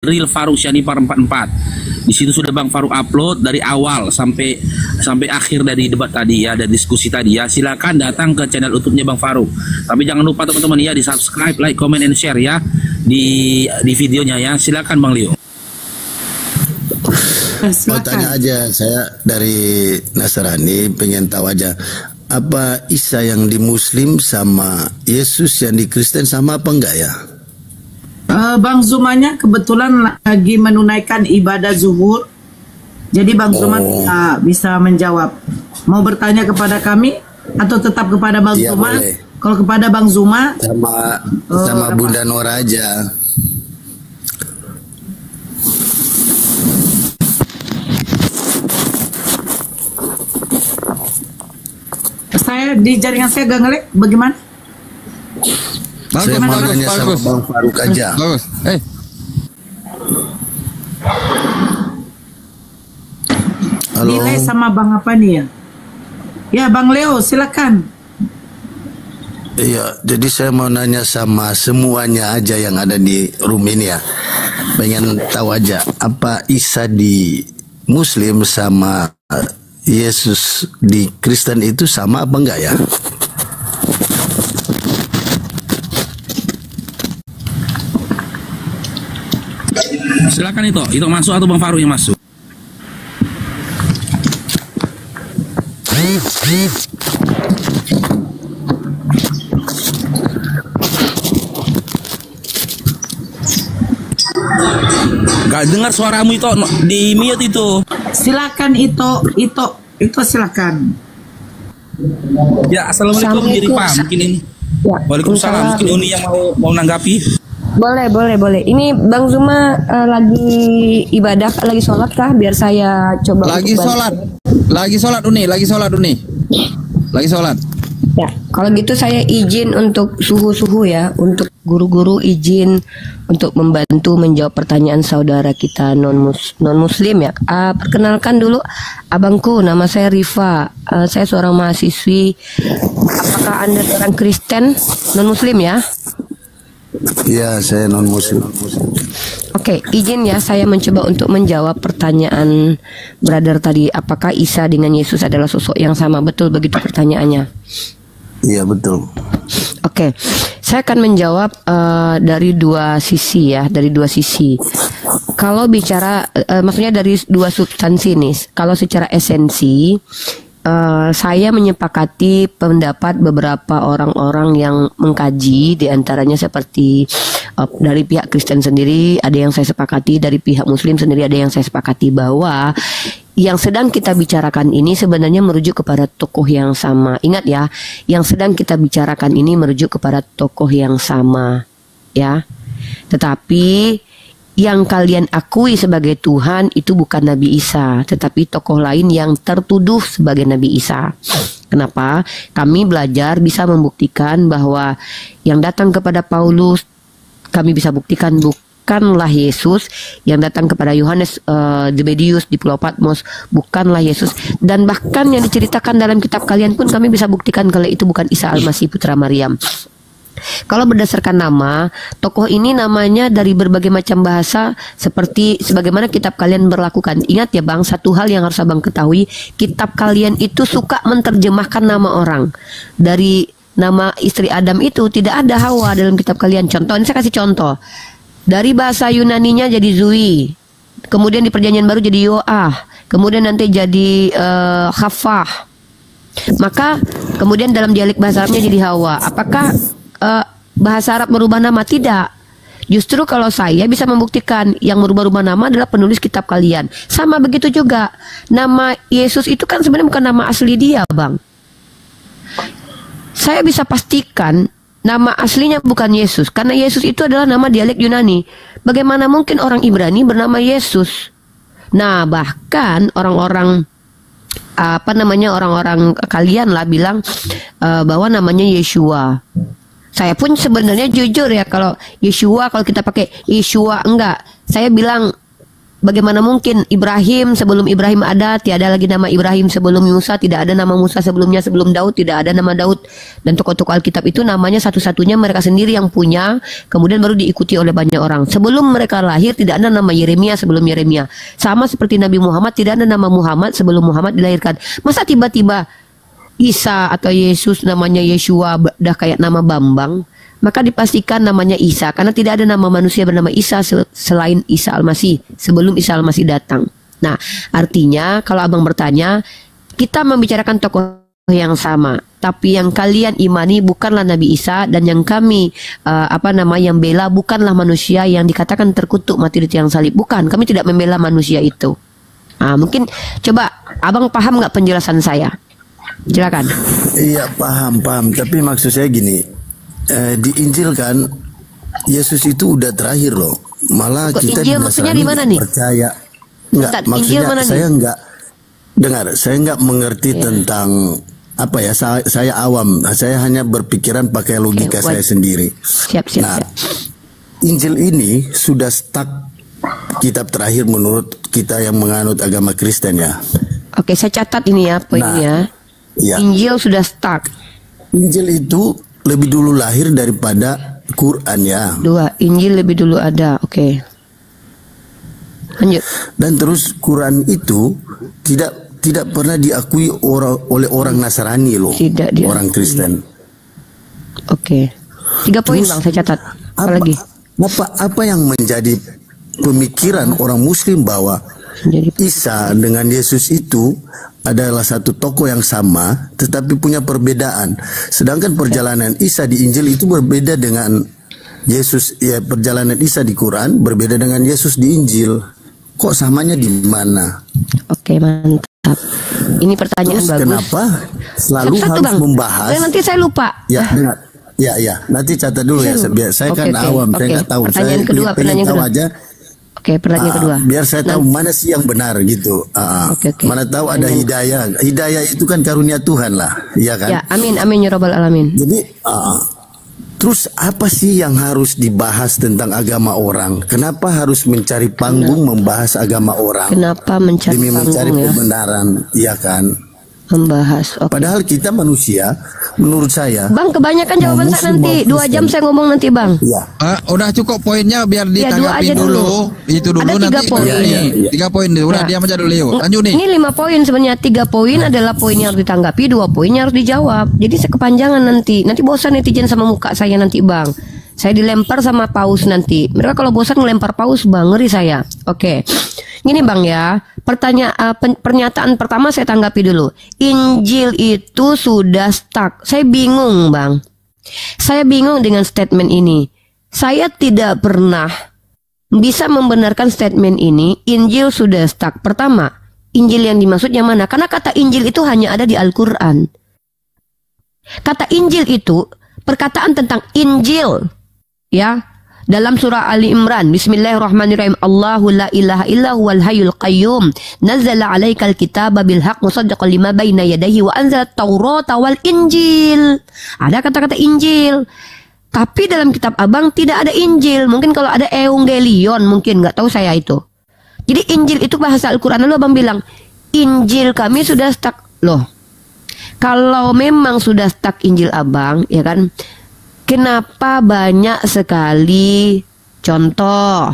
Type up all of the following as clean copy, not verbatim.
Real Faruk Syanipar 44. Di situ sudah Bang Faruk upload dari awal sampai akhir dari debat tadi ya, dari diskusi tadi ya. Silakan datang ke channel YouTube-nya Bang Faruk. Tapi jangan lupa teman-teman ya, di subscribe, like, comment, and share ya di videonya ya. Silakan Bang Leo. Mau tanya aja, saya dari Nasrani pengen tahu aja, apa Isa yang di Muslim sama Yesus yang di Kristen sama apa enggak ya? Bang Zumanya kebetulan lagi menunaikan ibadah zuhur, jadi Bang Zuma bisa menjawab. Mau bertanya kepada kami atau tetap kepada Bang Zuma? Boleh. Kalau kepada Bang Zuma sama Bunda Nora aja. Saya di jaringan saya gak ngelek, bagaimana? Saya mau nanya sama Bang Faruk aja. Bagus. Halo. Nilai sama Bang apa nih ya? Ya Bang Leo, silakan. Iya, jadi saya mau nanya sama semuanya aja yang ada di room ini ya. Pengen tahu aja, apa Isa di Muslim sama Yesus di Kristen itu sama apa enggak ya? Silakan itu masuk atau Bang Faruk yang masuk? Gak dengar suaramu itu, di mute itu. Silakan itu silakan. Ya, assalamualaikum Rifa, mungkin ini. Ya, Waalaikumsalam, mungkin Uni yang mau nanggapi. Boleh. Ini Bang Zuma lagi ibadah, lagi sholat kah? Biar saya coba. Lagi sholat Uni. Ya, kalau gitu saya izin untuk suhu ya, untuk guru-guru izin untuk membantu menjawab pertanyaan saudara kita non muslim ya. Perkenalkan dulu abangku, nama saya Rifa. Saya seorang mahasiswi. Apakah Anda seorang Kristen non muslim ya? Iya, saya non muslim. Oke, izin ya saya mencoba untuk menjawab pertanyaan brother tadi. Apakah Isa dengan Yesus adalah sosok yang sama? Betul begitu pertanyaannya? Iya, betul. Oke, saya akan menjawab dari dua sisi ya, dari dua sisi. Kalau bicara, maksudnya dari dua substansi nih. Kalau secara esensi, saya menyepakati pendapat beberapa orang-orang yang mengkaji, diantaranya seperti dari pihak Kristen sendiri, ada yang saya sepakati, dari pihak Muslim sendiri ada yang saya sepakati, bahwa yang sedang kita bicarakan ini sebenarnya merujuk kepada tokoh yang sama. Ingat ya, yang sedang kita bicarakan ini merujuk kepada tokoh yang sama, ya. Tetapi yang kalian akui sebagai Tuhan itu bukan Nabi Isa, tetapi tokoh lain yang tertuduh sebagai Nabi Isa. Kenapa? Kami belajar bisa membuktikan bahwa yang datang kepada Paulus, kami bisa buktikan bukanlah Yesus. Yang datang kepada Yohanes Zebedius di Pulau Patmos bukanlah Yesus. Dan bahkan yang diceritakan dalam kitab kalian pun kami bisa buktikan kalau itu bukan Isa Al-Masih putra Maryam. Kalau berdasarkan nama, tokoh ini namanya dari berbagai macam bahasa seperti sebagaimana kitab kalian berlakukan. Ingat ya Bang, satu hal yang harus Abang ketahui, kitab kalian itu suka menerjemahkan nama orang. Dari nama istri Adam itu tidak ada Hawa dalam kitab kalian. Contoh, ini saya kasih contoh. Dari bahasa Yunaninya jadi Zui, kemudian di Perjanjian Baru jadi Yoah, kemudian nanti jadi Hafah. Maka kemudian dalam dialek bahasa Arabnya jadi Hawa. Apakah bahasa Arab merubah nama? Tidak. Justru kalau saya bisa membuktikan yang merubah-rubah nama adalah penulis kitab kalian. Sama begitu juga. Nama Yesus itu kan sebenarnya bukan nama asli dia, Bang. Saya bisa pastikan nama aslinya bukan Yesus, karena Yesus itu adalah nama dialek Yunani. Bagaimana mungkin orang Ibrani bernama Yesus? Nah, bahkan orang-orang orang-orang kalian lah bilang bahwa namanya Yeshua. Saya pun sebenarnya jujur ya, kalau Yeshua, kalau kita pakai Yeshua enggak, saya bilang bagaimana mungkin Ibrahim sebelum Ibrahim ada, tiada lagi nama Ibrahim sebelum Musa, tidak ada nama Musa sebelumnya, sebelum Daud tidak ada nama Daud, dan tokoh-tokoh Alkitab itu namanya satu-satunya mereka sendiri yang punya, kemudian baru diikuti oleh banyak orang. Sebelum mereka lahir tidak ada nama Yeremia sebelum Yeremia, sama seperti Nabi Muhammad tidak ada nama Muhammad sebelum Muhammad dilahirkan. Masa tiba-tiba Isa atau Yesus namanya Yeshua dah kayak nama Bambang? Maka dipastikan namanya Isa, karena tidak ada nama manusia bernama Isa selain Isa Al-Masih, sebelum Isa Al-Masih datang. Nah, artinya kalau abang bertanya, kita membicarakan tokoh yang sama, tapi yang kalian imani bukanlah Nabi Isa, dan yang kami yang bela bukanlah manusia yang dikatakan terkutuk mati di tiang salib. Bukan, kami tidak membela manusia itu. Nah, mungkin coba abang paham nggak penjelasan saya? Silakan. Iya, paham. Tapi maksud saya gini, di Injil kan Yesus itu udah terakhir loh. Malah kok kita Injil di maksudnya Nasrani di mana nih? Percaya. Enggak, Ustaz, maksudnya Injil mana saya nih? enggak dengar, saya enggak mengerti tentang apa ya, saya awam. Saya hanya berpikiran pakai logika saya sendiri. Siap. Nah, Injil ini sudah stuck kitab terakhir menurut kita yang menganut agama Kristen ya. Oke, saya catat ini ya poinnya. Ya. Injil sudah stuck. Injil itu lebih dulu lahir daripada Quran ya. Injil lebih dulu ada. Oke. Lanjut. Dan terus Quran itu tidak pernah diakui oleh orang Nasrani loh. Tidak diakui. Orang Kristen. Oke. 3 poin Terus, Bang, saya catat. Apa lagi? Apa yang menjadi pemikiran orang Muslim bahwa Isa dengan Yesus itu adalah satu tokoh yang sama tetapi punya perbedaan. Sedangkan perjalanan Isa di Injil itu berbeda dengan Yesus, ya perjalanan Isa di Quran berbeda dengan Yesus di Injil. Kok samanya di mana? Oke, mantap. Ini pertanyaan Terus bagus. kenapa selalu Satu-satu, harus Bang. membahas? Nanti saya lupa. Ya, dengar. Ya. Nanti catat dulu ya. Saya kan awam, saya nggak tahu. Pertanyaan Saya kedua, pengen pertanyaan tahu kedua. aja. Oke, pertanyaan kedua. Biar saya tahu mana sih yang benar gitu. Oke. Mana tahu ada hidayah. Hidayah itu kan karunia Tuhan lah, iya kan? Ya, amin ya rabbal alamin. Jadi terus apa sih yang harus dibahas tentang agama orang? Kenapa harus mencari panggung membahas agama orang? Kenapa mencari demi mencari panggung ya? kebenaran, iya kan? Membahas. Oke. Padahal kita manusia, menurut saya. Bang, kebanyakan jawaban mau saya Muslim, nanti. mau 2 jam Kristen. saya ngomong nanti, Bang. Iya. Udah cukup poinnya biar Ya, 2 ditanggapi aja dulu. Itu dulu Ada 3 nanti poin. nih. 3 poin udah Ya. diam aja dulu yuk. Lanjut nih. Ini 5 poin sebenarnya. 3 poin adalah poin yang harus ditanggapi, 2 poin yang harus dijawab. Jadi saya kepanjangan nanti. Nanti bosan netizen sama muka saya nanti, Bang. Saya dilempar sama paus nanti. Mereka kalau bosan ngelempar paus, Bang, ngeri saya. Oke. Gini, Bang ya. Pernyataan pertama saya tanggapi dulu. Injil itu sudah stuck. Saya bingung, Bang. Saya bingung dengan statement ini. Saya tidak pernah bisa membenarkan statement ini. Injil sudah stuck. Pertama, Injil yang dimaksud yang mana? Karena kata Injil itu hanya ada di Al-Quran. Kata Injil itu perkataan tentang Injil, ya, dalam surah Ali Imran. Bismillahirrahmanirrahim. Allahu la ilaha illa huwal hayyul qayyum nazzala 'alaikal kitaba bil haqq musaddiqan lima baina yadayhi wa anzala at-taurata wal injil. Ada kata-kata Injil. Tapi dalam kitab Abang tidak ada Injil. Mungkin kalau ada Evangelion, mungkin nggak tahu saya itu. Jadi Injil itu bahasa Al-Quran. Lalu Abang bilang, Injil kami sudah stuck. Loh, kalau memang sudah stuck Injil Abang, ya kan, kenapa banyak sekali contoh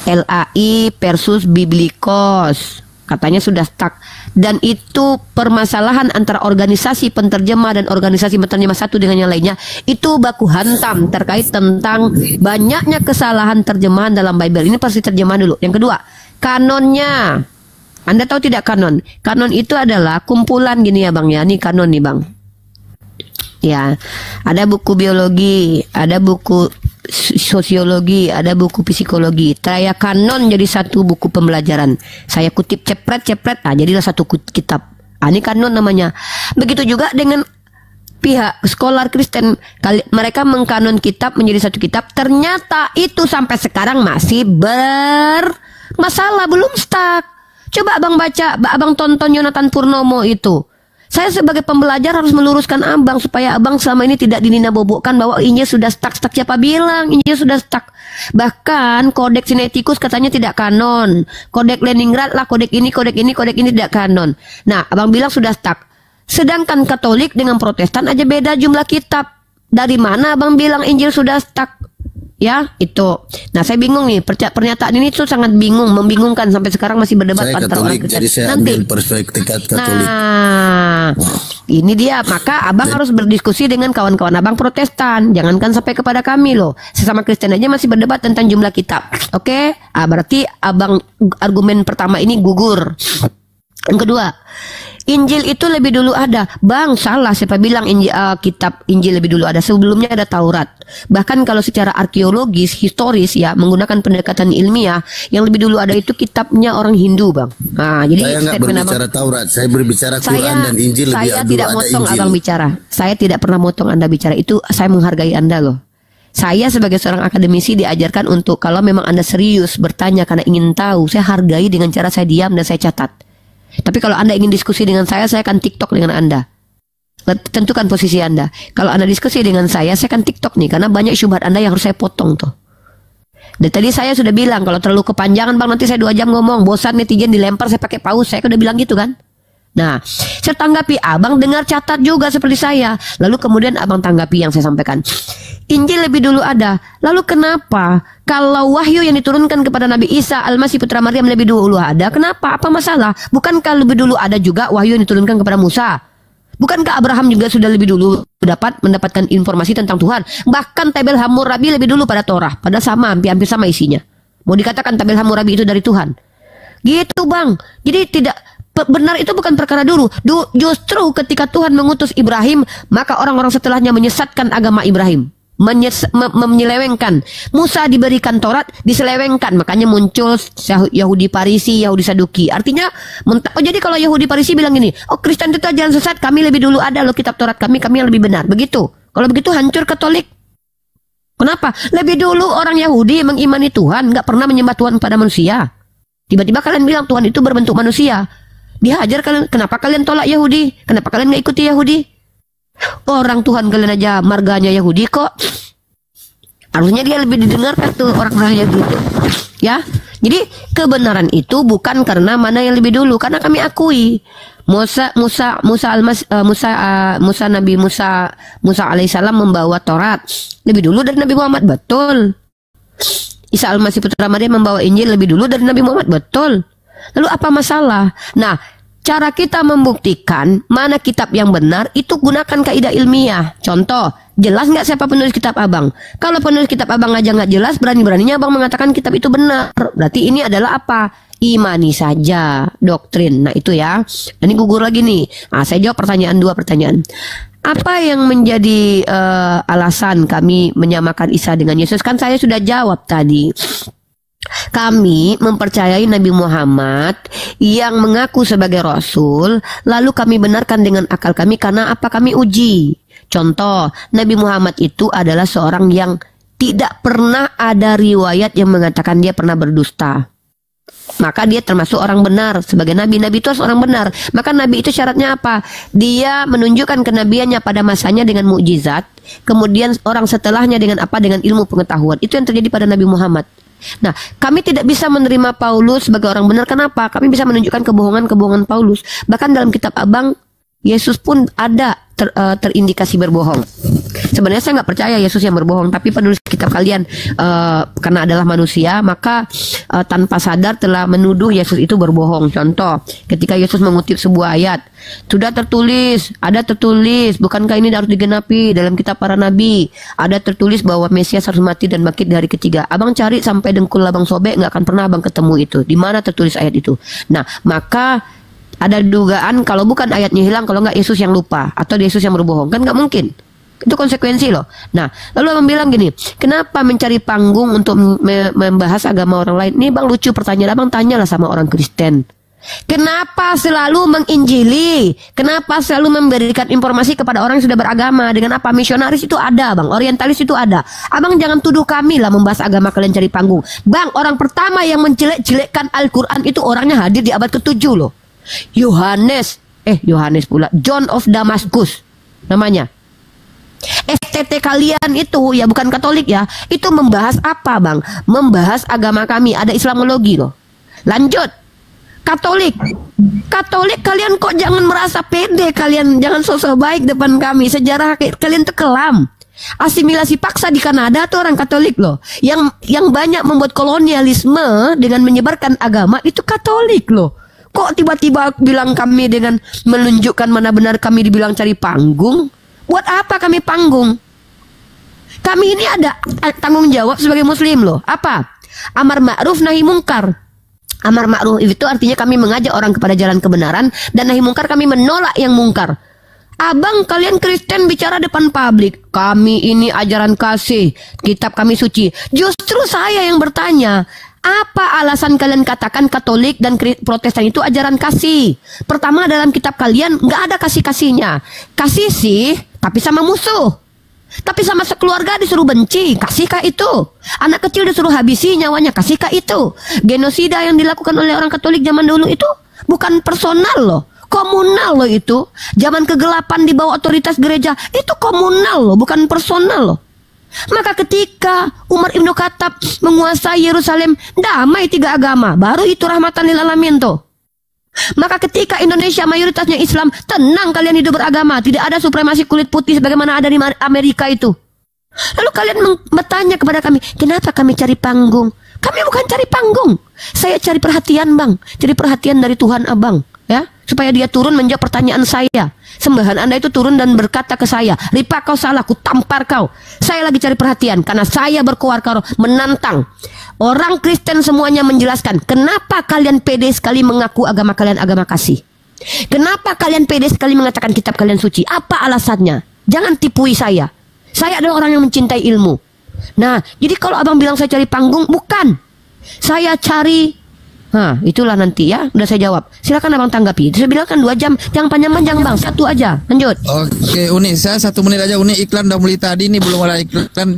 LAI versus Biblikos, katanya sudah stuck. Dan itu permasalahan antara organisasi penterjemah dan organisasi penerjemah satu dengan yang lainnya. Itu baku hantam terkait tentang banyaknya kesalahan terjemahan dalam Bible. Ini pasti terjemahan dulu. Yang kedua, kanonnya. Anda tahu tidak kanon? Kanon itu adalah kumpulan gini ya Bang ya. Ini kanon nih Bang. Ya, ada buku biologi, ada buku sosiologi, ada buku psikologi. Saya kanon jadi satu buku pembelajaran. Saya kutip cepret, jadilah satu kitab. Ini kanon namanya. Begitu juga dengan pihak sekolah Kristen, mereka mengkanon kitab menjadi satu kitab. Ternyata itu sampai sekarang masih bermasalah, belum stuck. Coba abang baca, abang tonton Yonatan Purnomo itu. Saya sebagai pembelajar harus meluruskan abang supaya abang selama ini tidak dinina-bobokkan bahwa Injil sudah stuck. Siapa bilang Injil sudah stuck? Bahkan Kodeks Sinaiticus katanya tidak kanon. Kodeks Leningrad lah, kodeks ini tidak kanon. Nah, abang bilang sudah stuck. Sedangkan Katolik dengan Protestan aja beda jumlah kitab. Dari mana abang bilang Injil sudah stuck? Ya, itu. Nah, saya bingung nih. Pernyataan ini tuh sangat membingungkan. Sampai sekarang masih berdebat Saya antara orang Katolik, Kristen. jadi saya ambil perspektif Katolik. Nah, ini dia. Maka abang harus berdiskusi dengan kawan-kawan abang Protestan. Jangankan sampai kepada kami loh. Sesama Kristen aja masih berdebat tentang jumlah kitab. Oke? Berarti abang argumen pertama ini gugur. Yang kedua, Injil itu lebih dulu ada. Bang, salah. Siapa bilang kitab Injil lebih dulu ada? Sebelumnya ada Taurat. Bahkan kalau secara arkeologis, historis ya, menggunakan pendekatan ilmiah, yang lebih dulu ada itu kitabnya orang Hindu, Bang. Nah, jadi Saya nggak berbicara Taurat, saya berbicara Quran dan Injil lebih saya dulu tidak ada motong Injil. abang bicara. Saya tidak pernah motong Anda bicara. Itu saya menghargai Anda loh. Saya sebagai seorang akademisi diajarkan untuk kalau memang Anda serius bertanya karena ingin tahu, saya hargai dengan cara saya diam dan saya catat. Tapi kalau Anda ingin diskusi dengan saya akan TikTok dengan Anda. Tentukan posisi Anda. Kalau Anda diskusi dengan saya akan TikTok nih. Karena banyak syubhat Anda yang harus saya potong tuh. Dan tadi saya sudah bilang, kalau terlalu kepanjangan bang, nanti saya 2 jam ngomong. Bosan netizen dilempar, saya pakai paus. Saya udah bilang gitu kan. Nah, saya tanggapi, abang dengar catat juga seperti saya. Lalu kemudian abang tanggapi yang saya sampaikan. Injil lebih dulu ada. Lalu kenapa kalau wahyu yang diturunkan kepada Nabi Isa Al-Masih Putra Maryam lebih dulu ada? Kenapa? Apa masalah? Bukankah lebih dulu ada juga wahyu yang diturunkan kepada Musa? Bukankah Abraham juga sudah lebih dulu mendapatkan informasi tentang Tuhan? Bahkan tabel Hammurabi lebih dulu pada Torah. Pada sama, hampir sama isinya. Mau dikatakan tabel Hammurabi itu dari Tuhan. Gitu bang. Jadi tidak... Benar itu bukan perkara dulu. Justru ketika Tuhan mengutus Ibrahim, maka orang-orang setelahnya menyesatkan agama Ibrahim. Menyelewengkan. Musa diberikan Taurat, diselewengkan. Makanya muncul Yahudi Parisi, Yahudi Saduki. Artinya, jadi kalau Yahudi Parisi bilang gini, oh Kristen itu ajaran sesat, kami lebih dulu ada loh kitab Taurat kami yang lebih benar. Begitu. Kalau begitu hancur Katolik. Kenapa? Lebih dulu orang Yahudi mengimani Tuhan, nggak pernah menyembah Tuhan pada manusia. Tiba-tiba kalian bilang Tuhan itu berbentuk manusia. Dihajar kalian. Kenapa kalian tolak Yahudi? Kenapa kalian nggak ikuti Yahudi? Orang Tuhan kalian aja marganya Yahudi kok. Harusnya dia lebih didengarkan tuh orang-orang Yahudi. Ya. Jadi kebenaran itu bukan karena mana yang lebih dulu, karena kami akui Musa alaihissalam membawa Taurat lebih dulu dari Nabi Muhammad, betul. Isa Al-Masih Putra Maryam membawa Injil lebih dulu dari Nabi Muhammad, betul. Lalu apa masalah? Nah, cara kita membuktikan mana kitab yang benar itu gunakan kaidah ilmiah. Contoh, jelas nggak siapa penulis kitab abang? Kalau penulis kitab abang aja nggak jelas, berani-beraninya abang mengatakan kitab itu benar. Berarti ini adalah apa? Imani saja, doktrin. Nah itu ya. Ini gugur lagi nih. Nah, saya jawab dua pertanyaan. Apa yang menjadi alasan kami menyamakan Isa dengan Yesus? Kan saya sudah jawab tadi. Kami mempercayai Nabi Muhammad yang mengaku sebagai Rasul, lalu kami benarkan dengan akal kami karena apa kami uji. Contoh, Nabi Muhammad itu adalah seorang yang tidak pernah ada riwayat yang mengatakan dia pernah berdusta. Maka dia termasuk orang benar. Sebagai Nabi, Nabi itu harus orang benar. Maka Nabi itu syaratnya apa? Dia menunjukkan kenabiannya pada masanya dengan mukjizat. Kemudian orang setelahnya dengan apa? Dengan ilmu pengetahuan. Itu yang terjadi pada Nabi Muhammad. Nah, kami tidak bisa menerima Paulus sebagai orang benar. Kenapa? Kami bisa menunjukkan kebohongan-kebohongan Paulus. Bahkan dalam kitab abang, Yesus pun ada terindikasi berbohong. Sebenarnya saya nggak percaya Yesus yang berbohong, tapi penulis kitab kalian karena adalah manusia, maka tanpa sadar telah menuduh Yesus itu berbohong. Contoh, ketika Yesus mengutip sebuah ayat, sudah tertulis, ada tertulis, bukankah ini harus digenapi dalam kitab para nabi? Ada tertulis bahwa Mesias harus mati dan bangkit di hari ketiga. Abang cari sampai dengkul abang sobek, nggak akan pernah abang ketemu itu. Di mana tertulis ayat itu? Nah, maka ada dugaan kalau bukan ayatnya hilang, kalau nggak Yesus yang lupa atau Yesus yang berbohong, kan nggak mungkin. Itu konsekuensi loh. Nah, lalu abang bilang gini, kenapa mencari panggung untuk membahas agama orang lain? Ini bang lucu pertanyaan abang, tanyalah sama orang Kristen. Kenapa selalu menginjili? Kenapa selalu memberikan informasi kepada orang yang sudah beragama? Dengan apa? Misionaris itu ada bang, orientalis itu ada. Abang jangan tuduh kami lah membahas agama kalian cari panggung. Bang, orang pertama yang menjelek-jelekkan Al-Quran itu orangnya hadir di abad ke-7 loh. Yohanes Yohanes pula, John of Damascus namanya. STT kalian itu ya bukan Katolik ya, itu membahas apa bang? Membahas agama kami, ada Islamologi loh. Lanjut, Katolik kalian kok jangan merasa pede, kalian jangan sosok baik depan kami. Sejarah kalian tuh kelam. Asimilasi paksa di Kanada tuh orang Katolik loh. Yang banyak membuat kolonialisme dengan menyebarkan agama itu Katolik loh. Kok tiba-tiba bilang kami dengan menunjukkan mana benar kami dibilang cari panggung? Buat apa kami panggung? Kami ini ada tanggung jawab sebagai muslim loh. Apa? Amar ma'ruf nahi mungkar. Amar ma'ruf itu artinya kami mengajak orang kepada jalan kebenaran, dan nahi mungkar kami menolak yang mungkar. Abang kalian Kristen bicara depan publik, kami ini ajaran kasih, kitab kami suci. Justru saya yang bertanya, apa alasan kalian katakan Katolik dan Protestan itu ajaran kasih? Pertama, dalam kitab kalian nggak ada kasih-kasihnya. Kasih sih, tapi sama musuh. Tapi sama sekeluarga disuruh benci, kasihkah itu? Anak kecil disuruh habisi nyawanya, kasihkah itu? Genosida yang dilakukan oleh orang Katolik zaman dulu itu bukan personal loh, komunal loh itu. Zaman kegelapan di bawah otoritas gereja itu komunal loh, bukan personal loh. Maka ketika Umar Ibn Khattab menguasai Yerusalem, damai 3 agama, baru itu rahmatan lil alamin tuh. Maka ketika Indonesia mayoritasnya Islam, tenang kalian hidup beragama, tidak ada supremasi kulit putih sebagaimana ada di Amerika itu. Lalu kalian bertanya kepada kami, kenapa kami cari panggung? Kami bukan cari panggung, saya cari perhatian bang, cari perhatian dari Tuhan abang, ya, supaya dia turun menjawab pertanyaan saya. Sembahan Anda itu turun dan berkata ke saya, Ripa kau salah, ku tampar kau. Saya lagi cari perhatian karena saya berkoar-koar menantang. Orang Kristen semuanya menjelaskan, kenapa kalian pede sekali mengaku agama kalian agama kasih? Kenapa kalian pede sekali mengatakan kitab kalian suci? Apa alasannya? Jangan tipui saya. Saya adalah orang yang mencintai ilmu. Nah, jadi kalau abang bilang saya cari panggung, bukan. Saya cari... Nah, itulah nanti ya, udah saya jawab. Silakan abang tanggapi. Saya bilang kan 2 jam, jangan panjang-panjang bang, 1 aja. Lanjut. Oke, Uni, saya 1 menit aja. Uni, iklan udah mulai tadi nih, belum ada iklan.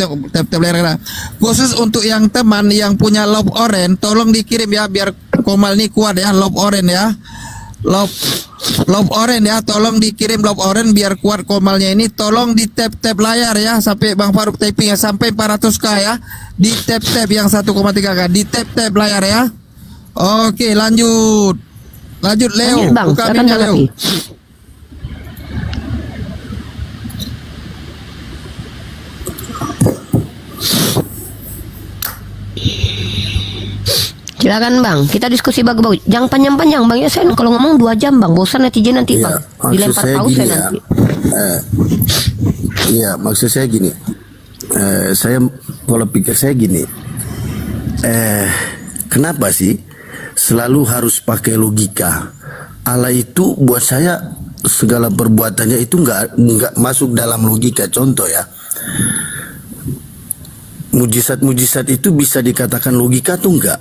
Khusus untuk yang teman yang punya love orange, tolong dikirim ya, biar Komal nih kuat ya, love orange ya. Love orange ya, tolong dikirim love orange biar kuat Komalnya ini. Tolong di tap layar ya, sampai Bang Faruk typing ya, sampai 400k ya. Di tap yang 1,3k, di tap layar ya. Oke, lanjut Leo. Bang, Buka minyak Leo. Silakan bang, kita diskusi bagus-bagus. Jangan panjang-panjang bang ya, saya kalau ngomong 2 jam bang, bosan netizen nanti bang. Dilempar paus saya nanti. Iya, maksud saya gini. Saya pola pikir saya gini. Kenapa sih selalu harus pakai logika? Allah itu buat saya segala perbuatannya itu nggak masuk dalam logika. Contoh ya, mujizat itu bisa dikatakan logika tuh enggak?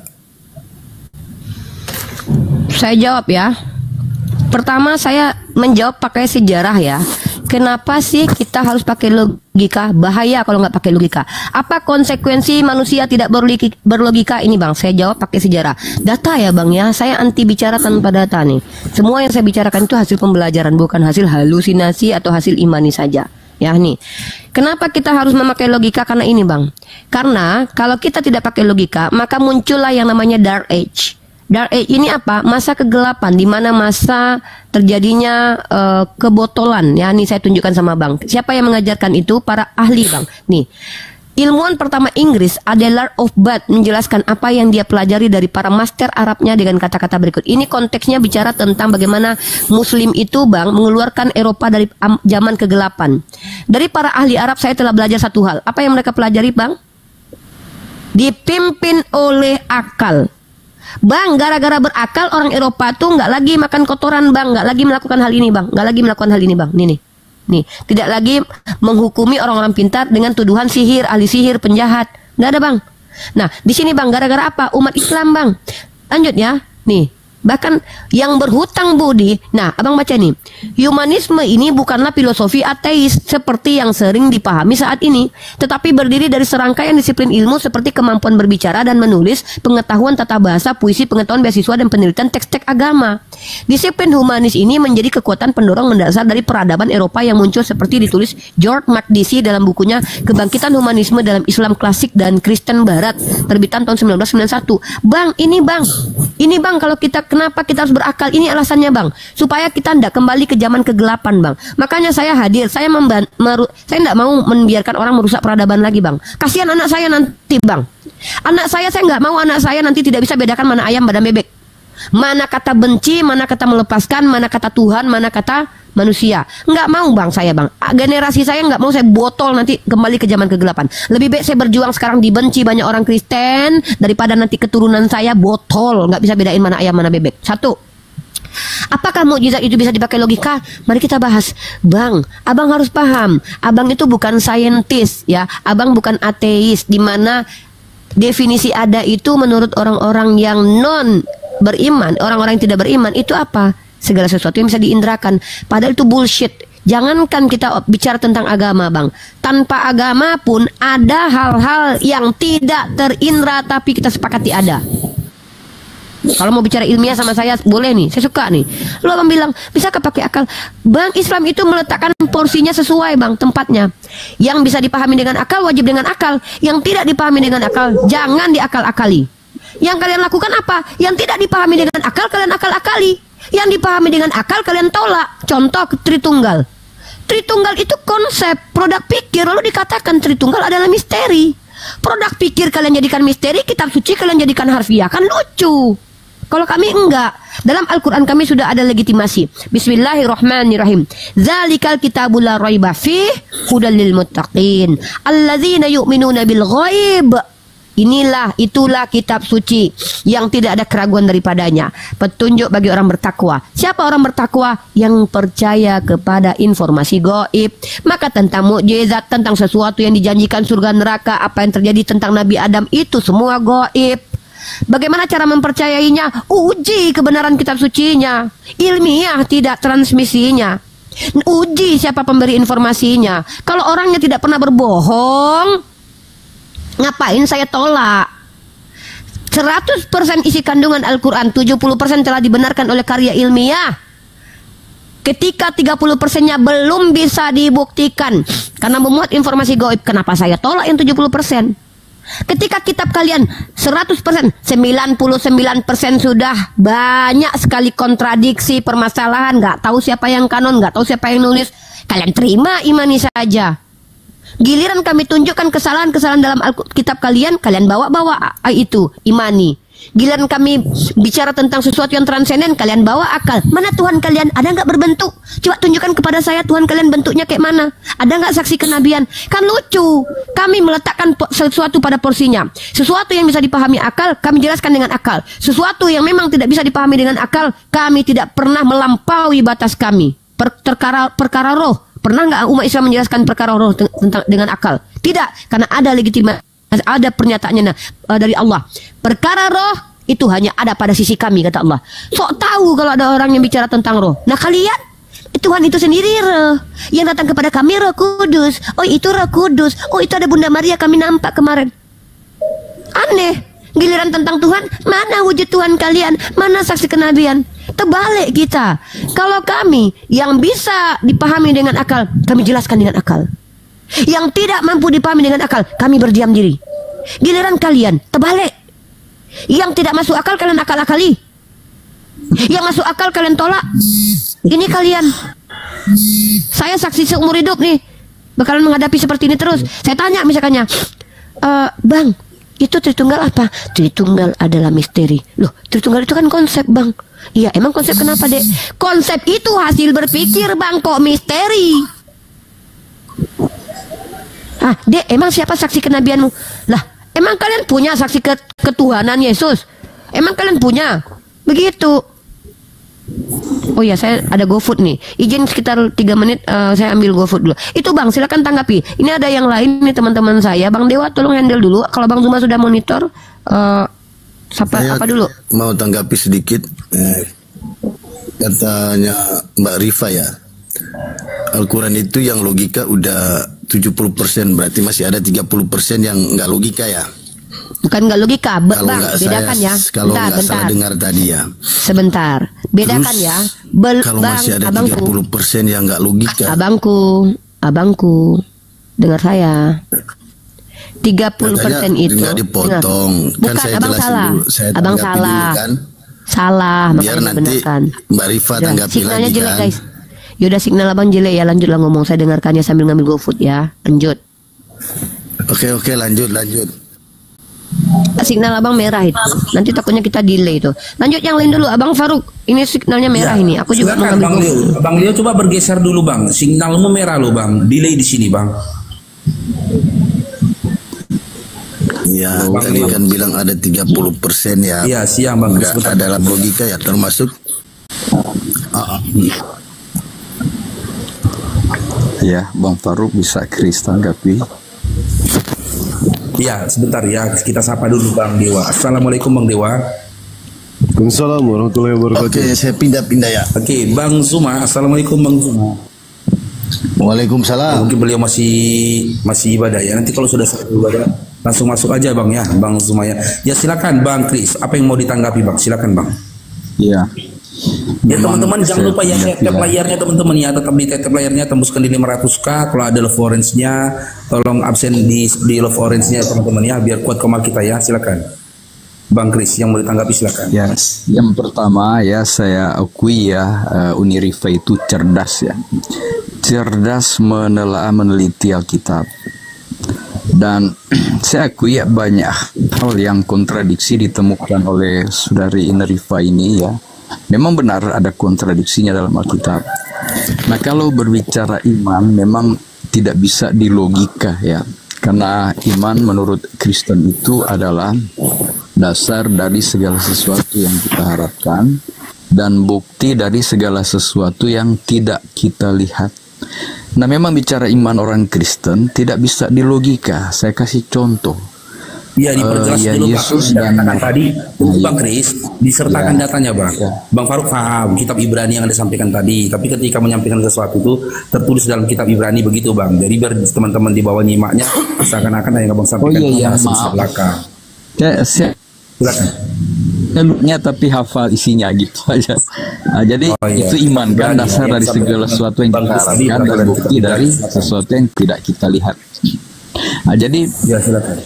Saya jawab ya. Pertama saya menjawab pakai sejarah ya. Kenapa sih kita harus pakai logika? Bahaya kalau nggak pakai logika. Apa konsekuensi manusia tidak berlogika ini bang? Saya jawab pakai sejarah. Data ya bang ya. Saya anti bicara tanpa data nih. Semua yang saya bicarakan itu hasil pembelajaran, bukan hasil halusinasi atau hasil imani saja. Ya nih. Kenapa kita harus memakai logika? Karena ini bang. Karena kalau kita tidak pakai logika, maka muncullah yang namanya dark age. Dark age ini apa? Masa kegelapan, di mana masa terjadinya kebotolan. Ya, nih saya tunjukkan sama bang. Siapa yang mengajarkan itu? Para ahli bang. Nih, ilmuwan pertama Inggris, Adelard of Bath, menjelaskan apa yang dia pelajari dari para master Arabnya dengan kata-kata berikut. Ini konteksnya bicara tentang bagaimana Muslim itu bang mengeluarkan Eropa dari zaman kegelapan. Dari para ahli Arab saya telah belajar satu hal. Apa yang mereka pelajari bang? Dipimpin oleh akal. Bang, gara-gara berakal orang Eropa tuh nggak lagi makan kotoran bang, nggak lagi melakukan hal ini bang, nggak lagi melakukan hal ini bang. Nih, tidak lagi menghukumi orang-orang pintar dengan tuduhan sihir, ahli sihir, penjahat, nggak ada bang. Nah, di sini bang, gara-gara apa? Umat Islam bang. Lanjut ya, nih Bahkan yang berhutang budi. Nah, abang baca nih. Humanisme ini bukanlah filosofi ateis seperti yang sering dipahami saat ini, tetapi berdiri dari serangkaian disiplin ilmu seperti kemampuan berbicara dan menulis, pengetahuan tata bahasa, puisi, pengetahuan beasiswa, dan penelitian teks-teks agama. Disiplin humanis ini menjadi kekuatan pendorong mendasar dari peradaban Eropa yang muncul seperti ditulis George Macdisi dalam bukunya Kebangkitan Humanisme dalam Islam Klasik dan Kristen Barat, terbitan tahun 1991. Bang, ini bang, kalau kenapa kita harus berakal? Ini alasannya bang, supaya kita tidak kembali ke zaman kegelapan bang. Makanya saya hadir, saya tidak mau membiarkan orang merusak peradaban lagi bang. Kasihan anak saya nanti bang. Saya nggak mau anak saya nanti tidak bisa bedakan mana ayam mana bebek. Mana kata benci, mana kata melepaskan, mana kata Tuhan, mana kata manusia. Nggak mau bang saya bang. Generasi saya nggak mau saya botol nanti kembali ke zaman kegelapan. Lebih baik saya berjuang sekarang dibenci banyak orang Kristen daripada nanti keturunan saya botol nggak bisa bedain mana ayam mana bebek. Satu. Apakah mukjizat itu bisa dipakai logika? Mari kita bahas. Bang, abang harus paham. Abang itu bukan saintis ya. Abang bukan ateis. Dimana definisi ada itu menurut orang-orang yang non beriman, orang-orang yang tidak beriman itu apa? Segala sesuatu yang bisa diindrakan. Padahal itu bullshit. Jangankan kita bicara tentang agama bang, tanpa agama pun ada hal-hal yang tidak terindra tapi kita sepakati ada. Kalau mau bicara ilmiah sama saya boleh nih, saya suka nih. Lo abang bilang bisa pakai akal. Bang, Islam itu meletakkan porsinya sesuai bang, tempatnya. Yang bisa dipahami dengan akal wajib dengan akal, yang tidak dipahami dengan akal jangan diakal-akali. Yang kalian lakukan apa? Yang tidak dipahami dengan akal kalian akal-akali. Yang dipahami dengan akal kalian tolak. Contoh Tritunggal. Tritunggal itu konsep produk pikir, lalu dikatakan Tritunggal adalah misteri. Produk pikir kalian jadikan misteri, kitab suci kalian jadikan harfiah, kan lucu. Kalau kami enggak. Dalam Al-Quran kami sudah ada legitimasi. Bismillahirrahmanirrahim. Zalikal kitabul la raiba fih hudal lil muttaqin alladzina yu'minuna bil ghaib. Itulah kitab suci yang tidak ada keraguan daripadanya, petunjuk bagi orang bertakwa. Siapa orang bertakwa? Yang percaya kepada informasi gaib. Maka tentang mukjizat, tentang sesuatu yang dijanjikan surga neraka, apa yang terjadi tentang Nabi Adam, itu semua gaib. Bagaimana cara mempercayainya? Uji kebenaran kitab sucinya. Ilmiah, tidak transmisinya. Uji siapa pemberi informasinya. Kalau orangnya tidak pernah berbohong, ngapain saya tolak? 100% isi kandungan Al-Quran, 70% telah dibenarkan oleh karya ilmiah. Ketika 30%-nya belum bisa dibuktikan karena memuat informasi gaib, kenapa saya tolak yang 70%? Ketika kitab kalian 100%, 99% sudah banyak sekali kontradiksi, permasalahan, nggak tahu siapa yang kanon, nggak tahu siapa yang nulis, kalian terima, imani saja. Giliran kami tunjukkan kesalahan-kesalahan dalam kitab kalian, kalian bawa-bawa itu, imani. Giliran kami bicara tentang sesuatu yang transenden, kalian bawa akal. Mana Tuhan kalian? Ada nggak berbentuk? Coba tunjukkan kepada saya Tuhan kalian bentuknya kayak mana? Ada nggak saksi kenabian? Kan lucu. Kami meletakkan sesuatu pada porsinya. Sesuatu yang bisa dipahami akal, kami jelaskan dengan akal. Sesuatu yang memang tidak bisa dipahami dengan akal, kami tidak pernah melampaui batas kami. Perkara roh. Pernah nggak umat Islam menjelaskan perkara roh dengan akal? Tidak, karena ada legitimasi, ada pernyataannya dari Allah. Perkara roh itu hanya ada pada sisi kami, kata Allah. Sok tahu kalau ada orang yang bicara tentang roh. Nah kalian, Tuhan itu sendiri roh. Yang datang kepada kami Roh Kudus. Oh itu Roh Kudus. Oh itu ada Bunda Maria kami nampak kemarin. Aneh. Giliran tentang Tuhan, mana wujud Tuhan kalian? Mana saksi kenabian? Terbalik kita. Kalau kami yang bisa dipahami dengan akal, kami jelaskan dengan akal. Yang tidak mampu dipahami dengan akal, kami berdiam diri. Giliran kalian, terbalik. Yang tidak masuk akal, kalian akal-akali. Yang masuk akal, kalian tolak. Ini kalian. Saya saksi seumur hidup nih, bakalan menghadapi seperti ini terus. Saya tanya misalkannya, Bang, itu Tritunggal apa? Tritunggal adalah misteri. Loh, Tritunggal itu kan konsep bang. Iya, emang konsep kenapa dek? Konsep itu hasil berpikir bang, kok misteri? Ah, dek, emang siapa saksi kenabianmu? Lah, emang kalian punya saksi ketuhanan Yesus? Emang kalian punya? Begitu. Oh ya, saya ada GoFood nih. Izin sekitar 3 menit, saya ambil GoFood dulu. Itu bang, silakan tanggapi. Ini ada yang lain nih teman-teman saya. Bang Dewa tolong handle dulu. Kalau Bang Zuma sudah monitor, Saya apa dulu? mau tanggapi sedikit. Katanya Mbak Rifa ya, Al-Quran itu yang logika udah 70%, berarti masih ada 30% yang nggak logika ya. Bukan nggak logika, Kalau Bang, nggak bedakan saya, ya. kalau Bentar, nggak salah bentar. dengar tadi ya. Sebentar, bedakan Terus, ya. Kalau Bang, masih ada abangku, 30% yang nggak logika, abangku, dengar saya. 30% katanya itu nggak dipotong. dengar. Kan Bukan, saya abang jelasin salah. dulu, saya Abang tanggapi salah. dulu kan. Salah, Biar makanya nanti benarkan. Mbak Rifa Udah, tanggapi signalnya lagi jelek kan. guys. Yaudah, signal abang jelek ya, lanjutlah ngomong, saya dengarkannya sambil ngambil GoFood ya. Lanjut. Oke, lanjut. Signal abang merah itu. Nanti takutnya kita delay itu. Lanjut yang lain dulu, Abang Faruk. Ini signalnya merah ini. Aku juga mau Silakan ngambil Bang GoFood. Leo. Bang Leo coba bergeser dulu Bang. Signalmu merah loh Bang. Delay di sini Bang. Ya, Bang tadi Leo. kan bilang ada 30% ya. Iya, siang Bang. Nggak Sebentar. ada dalam logika ya, termasuk Ya, Bang Faruk bisa Chris tanggapi. Iya, sebentar ya. Kita sapa dulu Bang Dewa. Assalamualaikum Bang Dewa. Waalaikumsalam warahmatullahi wabarakatuh. Oke, saya pindah-pindah ya. Oke, Bang Zuma. Assalamualaikum Bang Zuma. Waalaikumsalam. Mungkin beliau masih ibadah ya. Nanti kalau sudah selesai ibadah langsung masuk aja Bang ya, Bang Zuma ya. Ya silakan Bang Chris. Apa yang mau ditanggapi Bang? Silakan Bang. Iya. Ya teman-teman jangan lupa ya Saya tap tidak- layarnya teman-teman ya, tetap di tap layarnya, tembuskan di 500k. Kalau ada love orange-nya tolong absen di love orange-nya teman-teman ya, biar kuat komal kita ya. Silakan Bang Chris yang mau ditanggapi silakan. Ya, yang pertama ya saya akui ya Unirifa itu cerdas ya. Cerdas meneliti Alkitab. Dan saya akui ya banyak hal yang kontradiksi ditemukan oleh saudari Unirifa ini ya. Memang benar ada kontradiksinya dalam Alkitab. Nah, kalau berbicara iman memang tidak bisa dilogika ya. Karena iman menurut Kristen itu adalah dasar dari segala sesuatu yang kita harapkan dan bukti dari segala sesuatu yang tidak kita lihat. Nah, memang bicara iman orang Kristen tidak bisa dilogika. Saya kasih contoh. Iya diperjelas ya, dulu Yesus Bang. dan- Katakan tadi untuk Iya. Bang Chris disertakan Iya. datanya Bang. Iya. Bang Faruk paham kitab Ibrani yang Anda sampaikan tadi, tapi ketika menyampaikan sesuatu itu tertulis dalam kitab Ibrani begitu Bang. Jadi biar teman-teman di bawah nyimaknya seakan-akan yang Abang sampaikan Oh, iya, itu maaf. belakang. Saya Silakan. Eluknya tapi hafal isinya gitu aja. Nah, jadi Oh, iya. itu iman kan, Berani, dasar ya, dari sampai segala dengan sesuatu yang Bang kita Chris tadi, harapkan dan berani bukti kita dari silakan. sesuatu yang tidak kita lihat. Nah, jadi Ya silakan.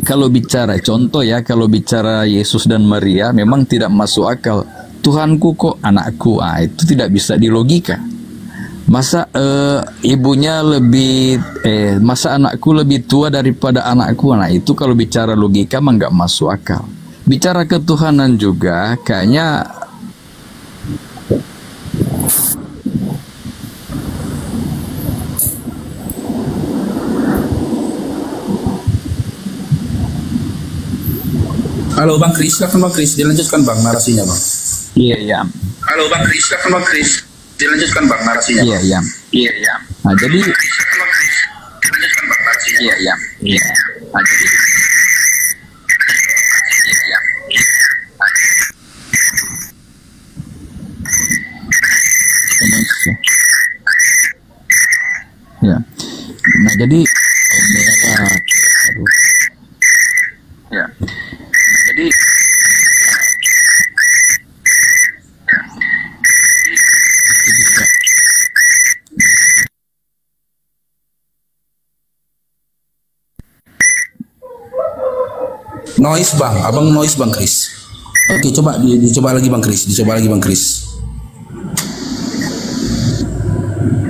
kalau bicara contoh ya, kalau bicara Yesus dan Maria memang tidak masuk akal. Tuhanku kok anakku, itu tidak bisa dilogika. Masa ibunya masa anakku lebih tua daripada anakku? Nah itu kalau bicara logika mah nggak masuk akal. Bicara ketuhanan juga kayaknya Halo Bang Chris, silakan Bang Chris, dilanjutkan Bang narasinya Bang. iya. Halo Bang Chris, silakan Bang Chris, dilanjutkan Bang narasinya. Iya. Nah, jadi Dilanjutkan Bang narasinya. iya. Nah, jadi ya. Nah, jadi ya. Nah, jadi Noise Bang, Abang noise Bang Chris. Oke, dicoba lagi Bang Chris, dicoba lagi Bang Chris.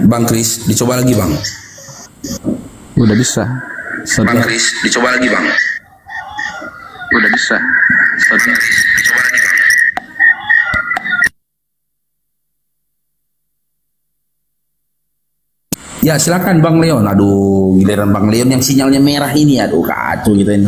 Bang Chris, dicoba lagi Bang. udah bisa. Bang Saudara, Chris, dicoba lagi Bang. udah bisa. Saudara, Dicoba lagi Bang. Ya silakan Bang Leon. Aduh, giliran Bang Leon yang sinyalnya merah ini, aduh kacau gitu ini.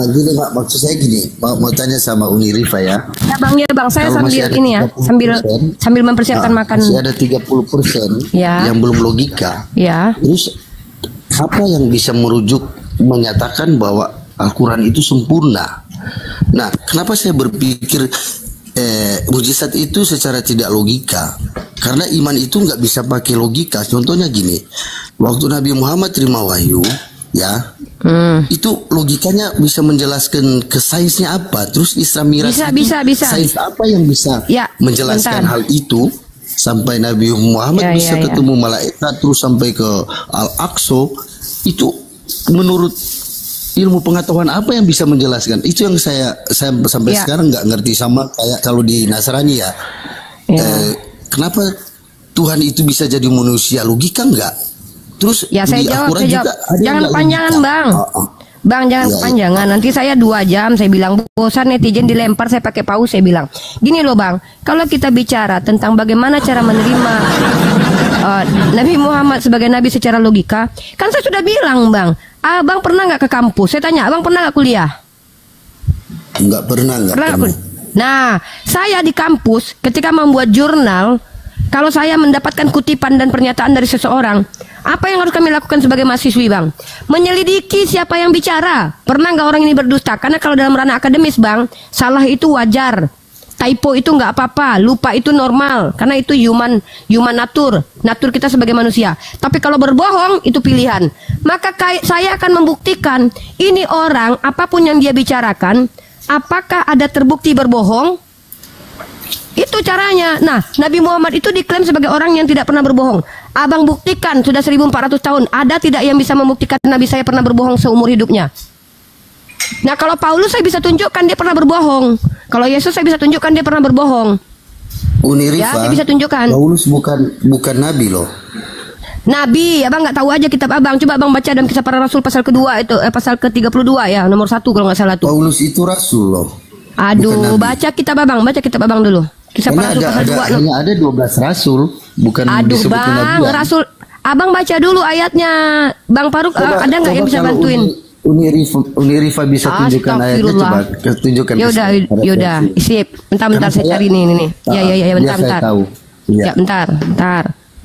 Gini Pak, maksud saya gini, mau tanya sama Uni Rifa ya. Ya Bang, saya Kalau sambil masih ada ini ya, 30%, sambil mempersiapkan makan. Masih ada 30% Ya. yang belum logika. Ya. Terus apa yang bisa merujuk menyatakan bahwa Al-Quran itu sempurna. Nah, kenapa saya berpikir mujizat itu secara tidak logika? Karena iman itu nggak bisa pakai logika. Contohnya gini, waktu Nabi Muhammad terima wahyu, ya, itu logikanya bisa menjelaskan ke sainsnya apa. Terus Isra Mi'raj Bisa. sains apa yang bisa Ya, menjelaskan hal itu sampai Nabi Muhammad bisa ketemu malaikat terus sampai ke Al-Aqsa. Itu menurut ilmu pengetahuan apa yang bisa menjelaskan? Itu yang saya sampai sekarang nggak ngerti. Sama kayak kalau di Nasrani ya. Kenapa Tuhan itu bisa jadi manusia? Logika nggak? Terus Ya saya di jawab, Al-Quran juga ada yang jangan nggak kepanjangan logika. Bang. Bang jangan kepanjangan. Nanti saya 2 jam saya bilang bosan netizen dilempar saya pakai paus saya bilang. Gini loh Bang, kalau kita bicara tentang bagaimana cara menerima Nabi Muhammad sebagai nabi secara logika, kan saya sudah bilang Bang, Abang pernah nggak ke kampus? Saya tanya, Abang pernah nggak kuliah? Nggak pernah. Nah, saya di kampus ketika membuat jurnal, kalau saya mendapatkan kutipan dan pernyataan dari seseorang, apa yang harus kami lakukan sebagai mahasiswi Bang? Menyelidiki siapa yang bicara. Pernah nggak orang ini berdusta? Karena kalau dalam ranah akademis Bang, salah itu wajar. Typo itu nggak apa-apa, lupa itu normal, karena itu human natur kita sebagai manusia. Tapi kalau berbohong itu pilihan. Maka saya akan membuktikan ini orang apapun yang dia bicarakan, apakah ada terbukti berbohong? Itu caranya. Nah, Nabi Muhammad itu diklaim sebagai orang yang tidak pernah berbohong. Abang buktikan sudah 1400 tahun, ada tidak yang bisa membuktikan Nabi saya pernah berbohong seumur hidupnya? Nah, kalau Paulus saya bisa tunjukkan dia pernah berbohong. Kalau Yesus saya bisa tunjukkan dia pernah berbohong. Unirifa, Ya, saya bisa tunjukkan. Paulus bukan nabi loh. Nabi, abang nggak tahu aja kitab abang. Coba abang baca dalam Kisah Para Rasul pasal kedua itu, pasal ke-32 ya, nomor 1 kalau nggak salah tuh. Paulus itu rasul loh. Aduh, baca kitab abang dulu. Kisah Para Rasul pasal 2. Hanya ada 12 rasul, bukan Aduh disebut bang, kenabian. Rasul, abang baca dulu ayatnya. Bang Faruk, ada nggak yang bisa kalau bantuin? Unirifa bisa tunjukkan ayatnya, coba tunjukkan. Yaudah, sip. Bentar saya cari ini. Ya, bentar. Saya tahu. Ya, bentar.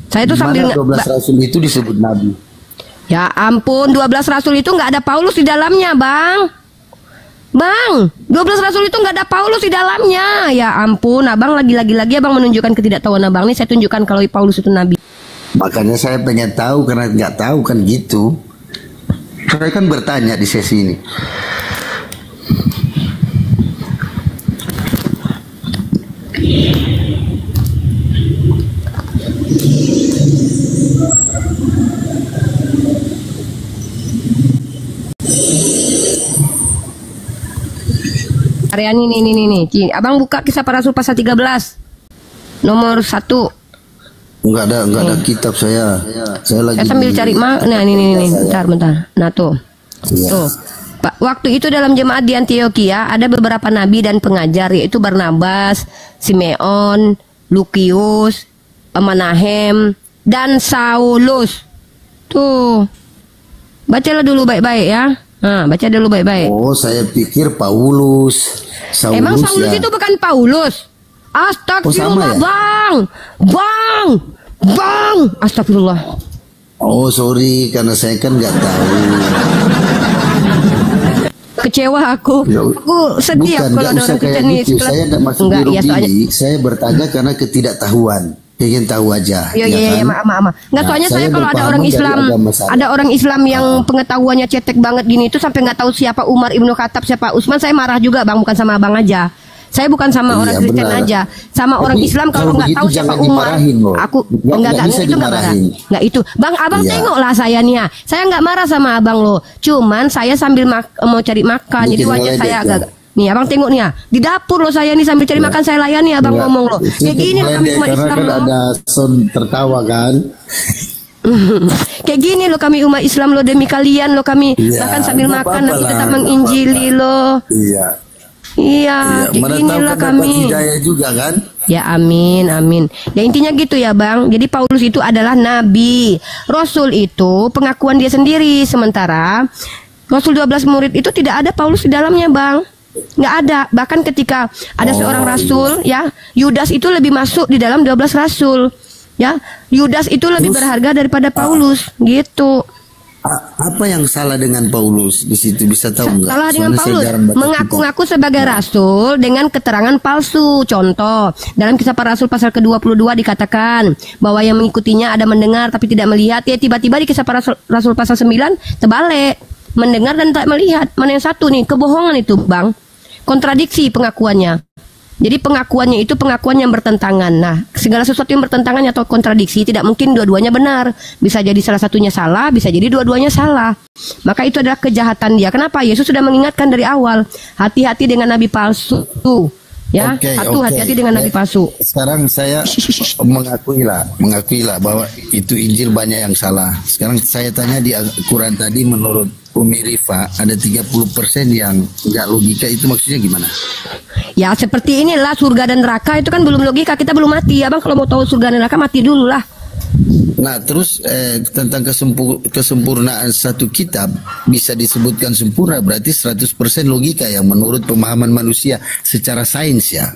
Saya tuh sambil 12 rasul itu disebut nabi. Ya ampun, 12 rasul itu nggak ada Paulus di dalamnya, Bang. 12 rasul itu nggak ada Paulus di dalamnya. Ya ampun, abang lagi abang menunjukkan ketidaktahuan abang. Nih saya tunjukkan kalau Paulus itu nabi. Makanya saya pengen tahu, karena nggak tahu kan gitu. Saya kan bertanya di sesi ini. Area nih. Abang buka Kisah Para Rasul pasal 13. Nomor 1. Enggak ada kitab saya. Saya lagi. Saya sambil cari nah ini. Bentar. Nah tuh. Iya. Tuh. Waktu itu dalam jemaat di Antioquia ada beberapa nabi dan pengajar, yaitu Barnabas, Simeon, Lukius, Manahem, dan Saulus. Tuh. Bacalah dulu baik-baik ya. Nah, baca dulu baik-baik. Oh, saya pikir Paulus. Saulus, emang Saulus ya. itu bukan Paulus? Astagfirullah, ya? Bang. Astagfirullah. Oh, sorry, karena saya kan nggak tahu. Kecewa aku. Aku sedih Bukan, kalau ada orang kayak nih. gitu. Saya tidak masuk Enggak, di ya soalnya. Saya bertanya karena ketidaktahuan. Pengen tahu aja. Iya, maaf. Nggak, soalnya saya kalau ada orang Islam, ada orang Islam yang pengetahuannya cetek banget gini itu sampai nggak tahu siapa Umar Ibnu Khattab, siapa Utsman, saya marah juga Bang, bukan sama abang aja. Saya bukan sama Iya, orang Kristen benar. aja, sama Tapi orang Islam kalau nggak begitu tahu siapa jangan Umar. dimarahin, loh. Aku Nggak bisa itu nggak marah. dimarahin. Nggak itu, Bang, abang Iya. tengoklah saya nih ya. Saya nggak marah sama abang loh. Cuman saya sambil mau cari makan, jadi Bikin wajah ngeledek, saya ya. agak. Nih abang tengok nih ya, di dapur loh saya nih sambil cari makan saya layani abang Nggak, ngomong loh. itu Kayak gini loh kami ngeledek, umat karena Islam kan loh. ada sound tertawa kan. Kayak gini loh kami umat Islam loh, demi kalian loh kami Iya, bahkan sambil nggak makan apa-apa nanti lah, tetap nggak menginjili loh. Iya. Iya, kayak Mana gini tahu loh kan dapat kami. hidayah juga kan. Ya amin. Ya intinya gitu ya Bang. Jadi Paulus itu adalah nabi. Rasul itu pengakuan dia sendiri. Sementara Rasul 12 murid itu tidak ada Paulus di dalamnya Bang. Nggak ada. Bahkan ketika ada seorang rasul ya, Yudas itu lebih masuk di dalam 12 rasul. Ya, Yudas itu lebih berharga daripada Paulus gitu. Apa yang salah dengan Paulus di situ, bisa tahu nggak? Salah dengan Soalnya saya Paulus jarang baca mengaku-ngaku sebagai rasul dengan keterangan palsu. Contoh, dalam Kisah Para Rasul pasal ke-22 dikatakan bahwa yang mengikutinya ada mendengar tapi tidak melihat. Ya tiba-tiba di Kisah Para Rasul pasal 9 terbalik, mendengar dan tak melihat. Mana yang satu nih? Kebohongan itu, Bang. Kontradiksi pengakuannya. Jadi pengakuannya itu pengakuan yang bertentangan. Nah, segala sesuatu yang bertentangan atau kontradiksi tidak mungkin dua-duanya benar. Bisa jadi salah satunya salah, bisa jadi dua-duanya salah. Maka itu adalah kejahatan dia. Kenapa? Yesus sudah mengingatkan dari awal, hati-hati dengan nabi palsu. Ya, hati-hati dengan nabi palsu. Sekarang saya mengakuilah bahwa itu Injil banyak yang salah. Sekarang saya tanya di Al-Quran tadi, menurut Umi Rifa ada 30% yang nggak logika, itu maksudnya gimana? Ya seperti inilah, surga dan neraka itu kan belum logika, kita belum mati. Abang kalau mau tahu surga dan neraka mati dulu lah. Nah terus tentang kesempurnaan satu kitab bisa disebutkan sempurna, berarti 100% logika yang menurut pemahaman manusia secara sains ya.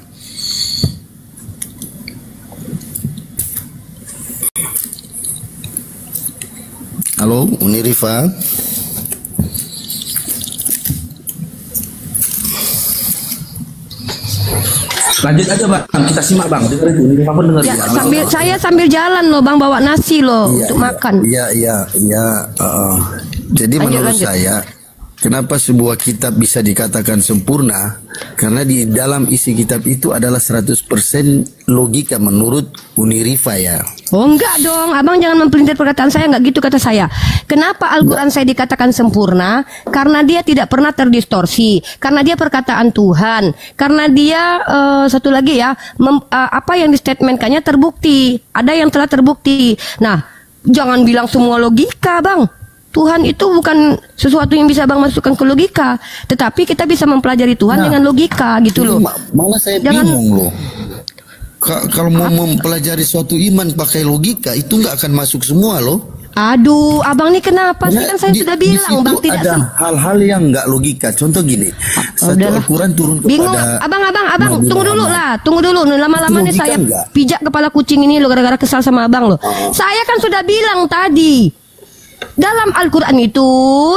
Halo Uni Rifa. Lanjut aja Bang, kita simak Bang, dengerin dulu, Bang dengerin. Ya, saya sambil jalan loh Bang, bawa nasi loh untuk makan. Iya. Jadi menurut saya, kenapa sebuah kitab bisa dikatakan sempurna? Karena di dalam isi kitab itu adalah 100% logika menurut Uni Rifa ya. Oh enggak dong, abang jangan mempelintir perkataan saya, enggak gitu kata saya. Kenapa Al-Quran saya dikatakan sempurna? Karena dia tidak pernah terdistorsi, karena dia perkataan Tuhan, karena dia satu lagi ya, apa yang distatementkannya terbukti, ada yang telah terbukti. Nah, jangan bilang semua logika bang. Tuhan itu bukan sesuatu yang bisa bang masukkan ke logika, tetapi kita bisa mempelajari Tuhan dengan logika gitu loh. Malah saya bingung loh. Kalau mau mempelajari suatu iman pakai logika itu nggak akan masuk semua loh. Aduh, abang nih kenapa sih? Kan saya sudah bilang bang tidak ada hal-hal yang nggak logika. Contoh gini, satu Al-Quran turun kepada bingung. Abang, tunggu dulu. Lama-lama nih saya pijak kepala kucing ini lo gara-gara kesal sama abang lo. Saya kan sudah bilang tadi, dalam Al-Quran itu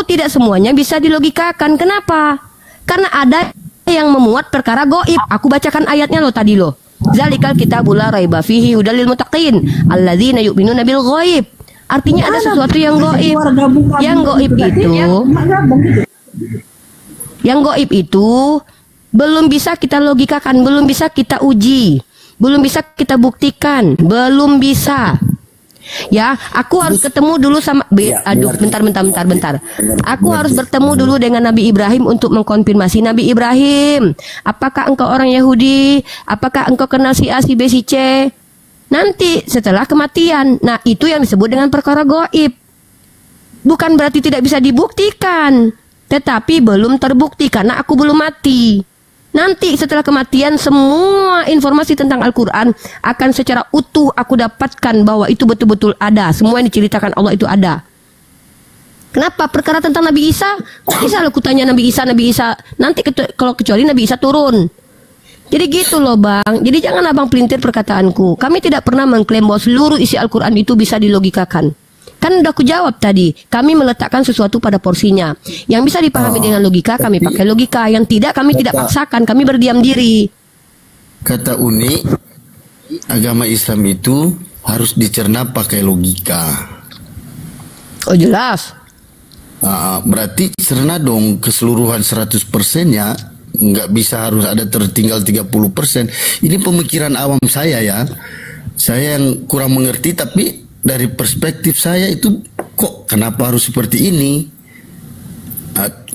tidak semuanya bisa dilogikakan. Kenapa? Karena ada yang memuat perkara goib. Aku bacakan ayatnya lo tadi lo. Zalikal kitabul la raiba fihi hudal lil muttaqin alladzina yu'minuna bil ghaib. Artinya ada sesuatu yang goib. Yang goib itu belum bisa kita logikakan, belum bisa kita uji, belum bisa kita buktikan, belum bisa. Ya, aku harus ketemu dulu sama bentar. Aku harus bertemu dulu dengan Nabi Ibrahim untuk mengkonfirmasi. Nabi Ibrahim, apakah engkau orang Yahudi? Apakah engkau kenal si A, si B, si C? Nanti setelah kematian. Nah, itu yang disebut dengan perkara gaib. Bukan berarti tidak bisa dibuktikan, tetapi belum terbukti karena aku belum mati. Nanti setelah kematian semua informasi tentang Al-Quran akan secara utuh aku dapatkan bahwa itu betul-betul ada. Semua yang diceritakan Allah itu ada. Kenapa? Perkara tentang Nabi Isa, bisa lo kutanya Nabi Isa. Nanti kalau kecuali Nabi Isa turun. Jadi gitu loh bang. Jadi jangan abang pelintir perkataanku. Kami tidak pernah mengklaim bahwa seluruh isi Al-Quran itu bisa dilogikakan. Kan udah aku jawab tadi, kami meletakkan sesuatu pada porsinya. Yang bisa dipahami dengan logika, kami pakai logika. Yang tidak, kami tidak paksakan, kami berdiam diri. Kata Uni, agama Islam itu harus dicerna pakai logika. Oh jelas. Berarti cerna dong keseluruhan 100%-nya, nggak bisa harus ada tertinggal 30%. Ini pemikiran awam saya ya. Saya yang kurang mengerti, tapi dari perspektif saya itu kok kenapa harus seperti ini?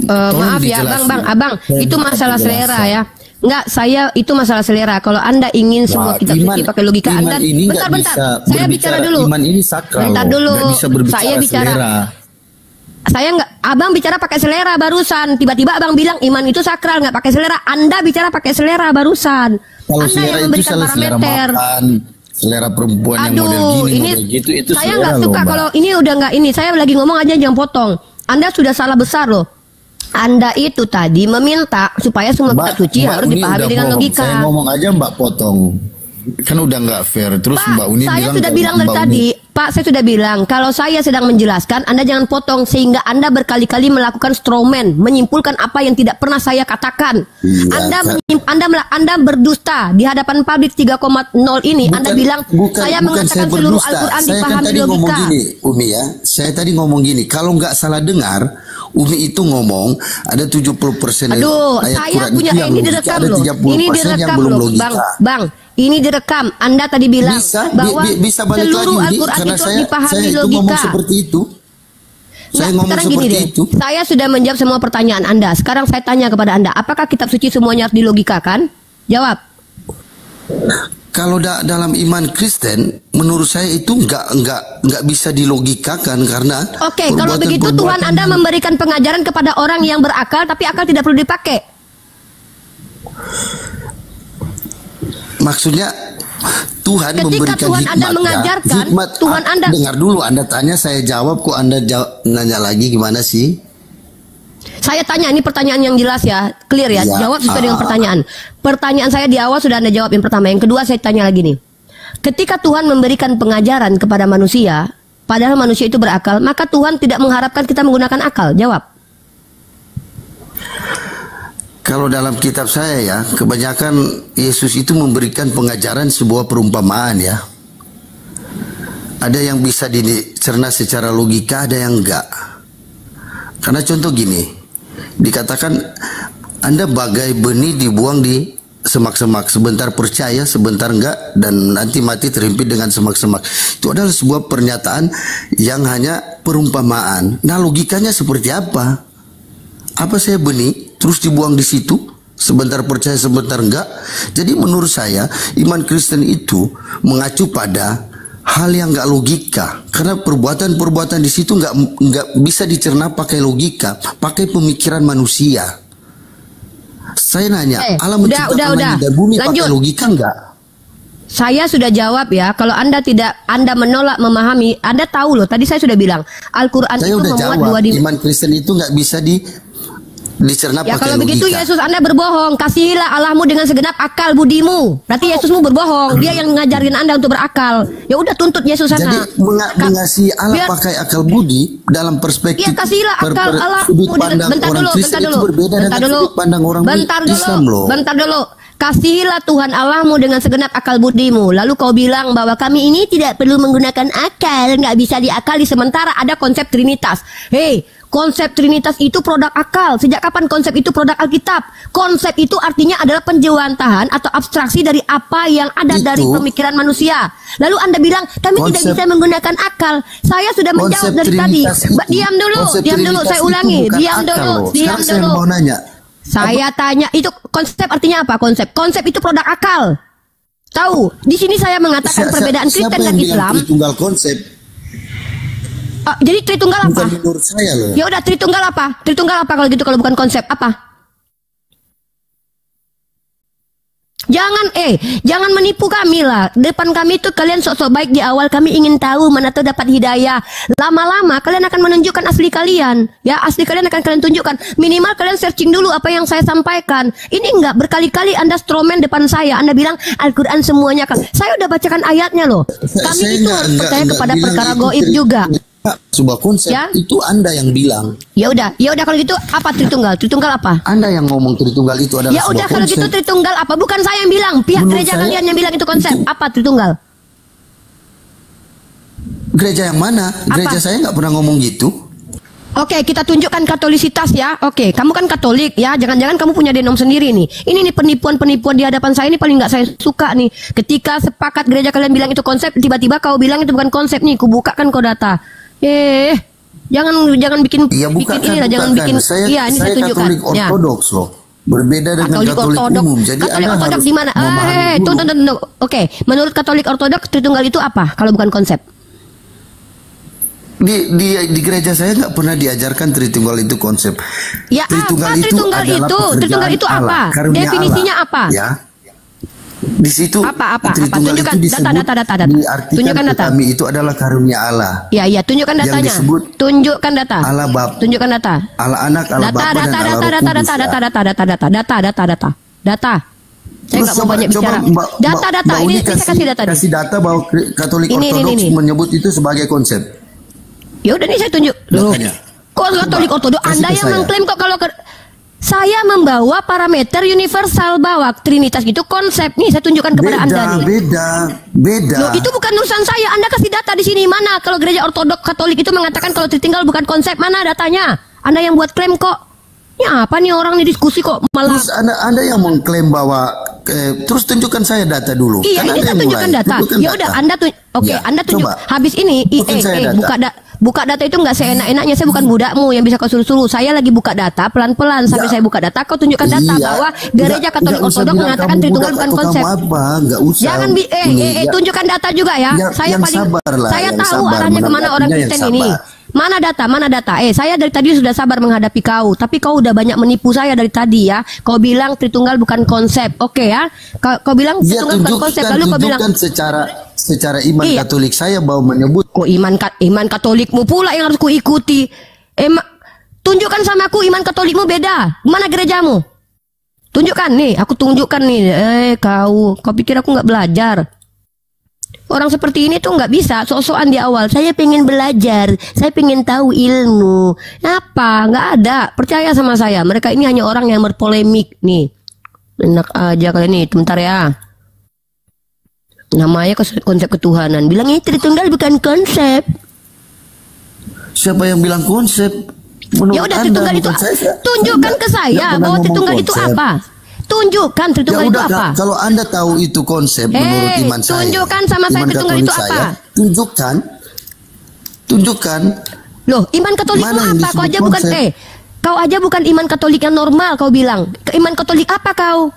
Maaf ya abang, itu masalah selera ya. Enggak, saya itu masalah selera. Kalau Anda ingin semua kita pakai logika Anda, bentar. Saya bicara dulu. Iman ini sakral. Bentar dulu. Saya bicara. Selera. Saya enggak, abang bicara pakai selera barusan. Tiba-tiba abang bilang iman itu sakral, nggak pakai selera. Anda bicara pakai selera barusan. Kalau Anda selera yang memberikan parameter. Selera perempuan yang model gini, model gitu, itu saya nggak suka kalau ini udah nggak ini. Saya lagi ngomong aja jangan potong. Anda sudah salah besar loh. Anda itu tadi meminta supaya semua kitab suci harus dipahami dengan logika. Saya ngomong aja Mbak potong. Kan udah nggak fair. Terus Mbak Uni saya bilang sudah bilang dari tadi Pak, saya sudah bilang, kalau saya sedang menjelaskan, Anda jangan potong sehingga Anda berkali-kali melakukan strawman, menyimpulkan apa yang tidak pernah saya katakan. Iya, Anda berdusta di hadapan publik 3,0 ini. Anda bilang saya mengatakan seluruh Al-Qur'an Saya kan dipahami tadi ngomong logika. gini, Umi ya. Saya tadi ngomong gini, kalau nggak salah dengar, Umi itu ngomong ada 70% Aduh, ayat saya Quran punya itu yang ini logika, direkam ada loh. 30% Ini yang direkam belum loh, logika. Bang. Ini direkam. Anda tadi bilang bahwa Bisa balik lagi seluruh Umi, Al-Qur'an karena itu saya dipahami itu logika. ngomong seperti itu. Saya Nah, ngomong sekarang gini seperti deh. itu. Saya sudah menjawab semua pertanyaan Anda. Sekarang saya tanya kepada Anda, apakah kitab suci semuanya harus dilogikakan? Jawab. Kalau dalam iman Kristen, menurut saya itu nggak bisa dilogikakan karena. Oke, kalau begitu Tuhan Anda memberikan pengajaran kepada orang yang berakal, tapi akal tidak perlu dipakai. Maksudnya Tuhan Ketika memberikan Tuhan Anda hikmat, mengajarkan, hikmat, Tuhan Anda dengar dulu, Anda tanya, saya jawab, kok Anda nanya lagi gimana sih? Saya tanya, ini pertanyaan yang jelas ya, clear ya, Ya, jawab sesuai dengan pertanyaan. Pertanyaan saya di awal sudah Anda jawab yang pertama. Yang kedua saya tanya lagi nih. Ketika Tuhan memberikan pengajaran kepada manusia, padahal manusia itu berakal, maka Tuhan tidak mengharapkan kita menggunakan akal. Jawab. Kalau dalam kitab saya ya, kebanyakan Yesus itu memberikan pengajaran sebuah perumpamaan ya. Ada yang bisa dicerna secara logika, ada yang enggak. Karena contoh gini, dikatakan Anda bagai benih dibuang di semak-semak, sebentar percaya, sebentar enggak, dan nanti mati terhimpit dengan semak-semak. Itu adalah sebuah pernyataan yang hanya perumpamaan. Nah, logikanya seperti apa? Apa saya benih terus dibuang di situ, sebentar percaya sebentar enggak? Jadi menurut saya iman Kristen itu mengacu pada hal yang enggak logika, karena perbuatan-perbuatan di situ enggak bisa dicerna pakai logika, pakai pemikiran manusia. Saya nanya, Allah menciptakan langit dan bumi pakai logika enggak? Saya sudah jawab ya. Kalau Anda menolak memahami, Anda tahu loh. Tadi saya sudah bilang Al-Quran itu udah memuat jawab, dua iman Kristen itu nggak bisa dicerna ya, pakai kalau begitu logika. Yesus Anda berbohong. Kasihilah Allahmu dengan segenap akal budimu. Berarti Yesusmu berbohong. Dia yang ngajarin Anda untuk berakal. Ya udah, tuntut Yesus sana. Jadi mengasihi Allah pakai akal budi dalam perspektif ya, kasihilah akal Allah. sudut pandang orang Kristen itu berbeda dengan sudut pandang orang Islam loh. Bentar dulu. Kasihilah Tuhan Allahmu dengan segenap akal budimu. Lalu kau bilang bahwa kami ini tidak perlu menggunakan akal, nggak bisa diakali, sementara ada konsep Trinitas. Hei, konsep Trinitas itu produk akal. Sejak kapan konsep itu produk Alkitab? Konsep itu artinya adalah penjewantahan atau abstraksi dari apa yang ada dari pemikiran manusia. Lalu Anda bilang kami tidak bisa menggunakan akal. Saya sudah menjawab dari tadi. Diam dulu, saya ulangi. Diam dulu. Saya mau nanya. Saya tanya, itu konsep artinya apa? Konsep itu produk akal. Tahu? Di sini saya mengatakan perbedaan Kristen dan Islam. Tritunggal konsep. Jadi Tritunggal apa? Bukan menurut saya loh. Ya udah, Tritunggal apa? Tritunggal apa kalau gitu, kalau bukan konsep apa? Jangan menipu kami lah. Depan kami itu kalian sok-sok baik di awal, kami ingin tahu mana tuh dapat hidayah. Lama-lama kalian akan menunjukkan asli kalian. Ya, asli kalian akan kalian tunjukkan. Minimal kalian searching dulu apa yang saya sampaikan. Ini enggak, berkali-kali Anda strawman depan saya. Anda bilang Al-Quran semuanya kan. Saya udah bacakan ayatnya loh. Kami itu harus percaya kepada perkara gaib juga. Sebuah konsep ya? Itu Anda yang bilang. Ya udah kalau gitu apa Tritunggal? Tritunggal apa? Anda yang ngomong Tritunggal itu adalah ya udah kalau gitu Tritunggal apa? Bukan saya yang bilang, pihak menurut gereja kalian yang bilang itu konsep. Itu... Apa Tritunggal? Gereja yang mana? Gereja saya nggak pernah ngomong gitu. Oke, kita tunjukkan katolisitas ya. Oke, kamu kan Katolik ya. Jangan-jangan kamu punya denom sendiri nih. Ini nih penipuan-penipuan di hadapan saya ini paling nggak saya suka nih. Ketika sepakat gereja kalian bilang itu konsep, tiba-tiba kau bilang itu bukan konsep nih. Kubukakan kau data. Jangan bikin ini lah, jangan bikin. Iya, ini saya tunjukkan. Katolik Ortodoks loh. Berbeda dengan Katolik umum. Jadi Katolik Ortodoks di mana? Tunggu. Oke, menurut Katolik Ortodoks Tritunggal itu apa kalau bukan konsep? Di gereja saya nggak pernah diajarkan Tritunggal itu konsep. Ya, Tritunggal itu apa? Definisinya apa? Ya. Di situ apa Tritunggal tunjukkan itu disebut, data. Tunjukkan data. Kami itu adalah karunia Allah. Ya, tunjukkan datanya. Yang disebut tunjukkan data. Allah Bapa. Tunjukkan data. Allah Anak, Allah Bapa dan Allah Roh Kudus. Data. Saya nggak mau banyak bicara. Data-data ini saya kasih data. Kasih data bahwa Katolik Ortodoks menyebut itu sebagai konsep. Ya udah nih saya tunjuk. Kok Katolik Ortodoks Anda yang mengklaim kok kalau saya membawa parameter universal bahwa Trinitas itu konsep nih, saya tunjukkan kepada Anda nih. Beda. Loh, itu bukan urusan saya. Anda kasih data di sini mana? Kalau gereja Ortodoks Katolik itu mengatakan kalau Tritunggal bukan konsep, mana datanya? Anda yang buat klaim kok. Ya apa nih orang nih diskusi kok malah. Terus Anda yang mengklaim bahwa terus tunjukkan saya data dulu. Iya, ini saya tunjukkan data. Ya udah Anda Anda tunjuk. Habis ini buka data itu nggak seenak-enaknya. Saya bukan budakmu yang bisa kau suruh-suruh. Saya lagi buka data pelan-pelan sampai saya buka data. Kau tunjukkan data bahwa gereja Katolik Ortodoks mengatakan Tritunggal bukan konsep. Nggak usah. Jangan tunjukkan data juga ya. Saya tahu arahnya kemana orang Kristen ini. Mana data? Saya dari tadi sudah sabar menghadapi kau, tapi kau udah banyak menipu saya dari tadi ya. Kau bilang Tritunggal bukan konsep, oke ya? Kau bilang Tritunggal bukan konsep, lalu kau bilang secara iman Katolik saya bahwa menyebut. Kok iman Katolikmu pula yang harus kuikuti? Tunjukkan sama aku iman Katolikmu beda. Mana gerejamu? Tunjukkan nih, aku tunjukkan nih. Kau pikir aku nggak belajar? Orang seperti ini tuh nggak bisa sok-sokan di awal. Saya pengen belajar, saya pengen tahu ilmu. Apa? Nggak ada. Percaya sama saya. Mereka ini hanya orang yang berpolemik nih. Enak aja kalian nih. Bentar ya. Namanya konsep ketuhanan. Bilangnya Tritunggal bukan konsep. Siapa yang bilang konsep? Ya udah Tritunggal itu. Tunjukkan ke saya bahwa Tritunggal itu apa. Tunjukkan Tritunggal itu apa. Kalau Anda tahu itu konsep menurut iman saya. Tunjukkan sama saya Tritunggal itu apa. Tunjukkan. Loh, iman Katolik itu apa? Kau aja bukan kau aja bukan iman Katolik yang normal kau bilang. Iman Katolik apa kau?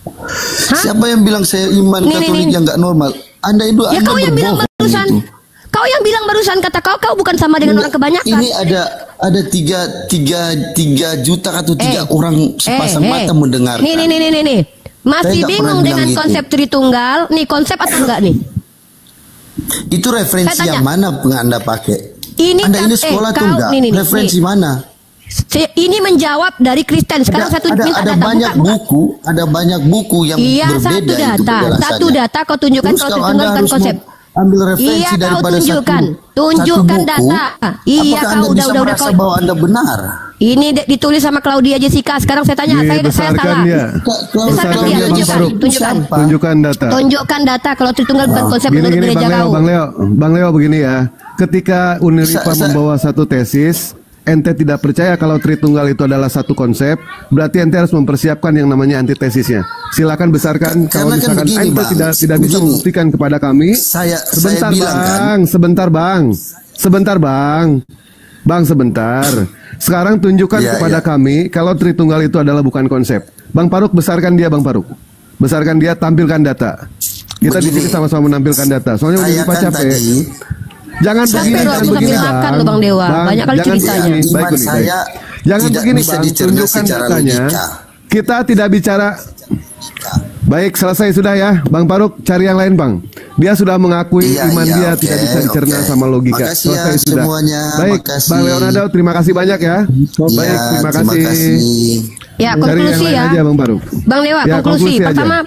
Hah? Siapa yang bilang saya iman Katolik yang nggak normal? Anda itu ya kau yang bilang barusan. Kau yang bilang barusan kata kau bukan sama dengan orang kebanyakan. Ini ada tiga juta atau 3 orang sepasang mata mendengar. Nih. Masih bingung dengan konsep Tritunggal? Nih konsep atau enggak nih? Itu referensi yang mana Anda pakai? Anda ini sekolah tuh enggak? Referensi mana? Ini menjawab dari Kristen. Sekarang ada banyak buku, yang berbeda. Satu data kau tunjukkan kalau Tritunggal bukan konsep. Ambil referensi daripada tunjukkan data. Iya, kau udah kau bahwa Anda benar. Ini ditulis sama Claudia Jessica. Sekarang saya tanya, saya salah. Besarkan dia, tunjukkan data. Tunjukkan data kalau Tritunggal bukan konsep menurut gereja kau. Bang Leo begini ya. Ketika Uniripa membawa satu tesis, ente tidak percaya kalau Tritunggal itu adalah satu konsep, berarti ente harus mempersiapkan yang namanya antitesisnya. Silakan besarkan kalau misalkan ente tidak bisa membuktikan kepada kami. Sebentar bang. Sekarang tunjukkan kepada kami kalau Tritunggal itu adalah bukan konsep. Bang Faruk, besarkan dia Bang Faruk. Besarkan dia, tampilkan data. Kita di sini sama-sama menampilkan data. Soalnya udah capek. Jangan begini Bang Dewa. Banyak kali ceritanya. Baik. Jangan begini Bang, tunjukkan datanya. Kita tidak bicara. Baik, selesai sudah ya. Bang Faruk, cari yang lain Bang. Dia sudah mengakui iman dia tidak bisa dicerna sama logika. Makasih selesai ya sudah. Semuanya. Baik, makasih. Bang Leonardo, terima kasih banyak ya. Baik, terima kasih. Ya, konklusi ya. Aja, Bang Faruk. Bang Dewa, konklusi. Pertama,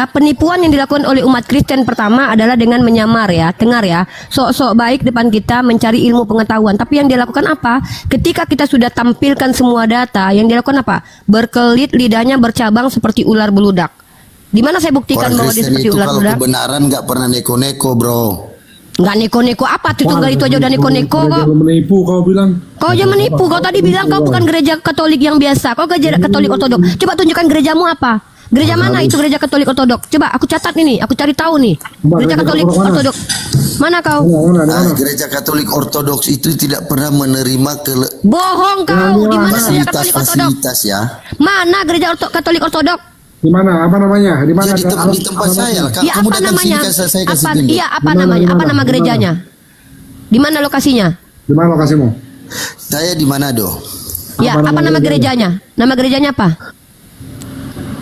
penipuan yang dilakukan oleh umat Kristen pertama adalah dengan menyamar ya, dengar ya, sok-sok baik depan kita mencari ilmu pengetahuan. Tapi yang dilakukan apa? Ketika kita sudah tampilkan semua data, yang dilakukan apa? Berkelit lidahnya bercabang seperti ular beludak. Di mana saya buktikan bahwa dia seperti ular beludak? Kalau kebenaran nggak pernah neko-neko, bro. Nggak neko-neko apa? Tritunggal itu aja udah neko-neko kok. Menipu kau bilang. Kau aja menipu. Kau tadi bilang kau bukan gereja Katolik yang biasa. Kau gereja Katolik Ortodoks. Coba tunjukkan gerejamu apa? Gereja mana itu gereja Katolik Ortodoks? Coba aku catat ini. Aku cari tahu nih. Gereja Katolik Ortodoks. Mana kau? Gereja Katolik Ortodoks itu tidak pernah menerima bohong kau. Di mana gereja Katolik Ortodoks? Ya. Mana gereja Katolik Ortodoks? Di mana? Apa namanya? Di mana? Di tempat saya. Ya, apa namanya? Apa namanya? Apa nama gerejanya? Di mana lokasinya? Di mana lokasimu? Saya di Manado. Ya, apa nama gerejanya? Nama gerejanya apa?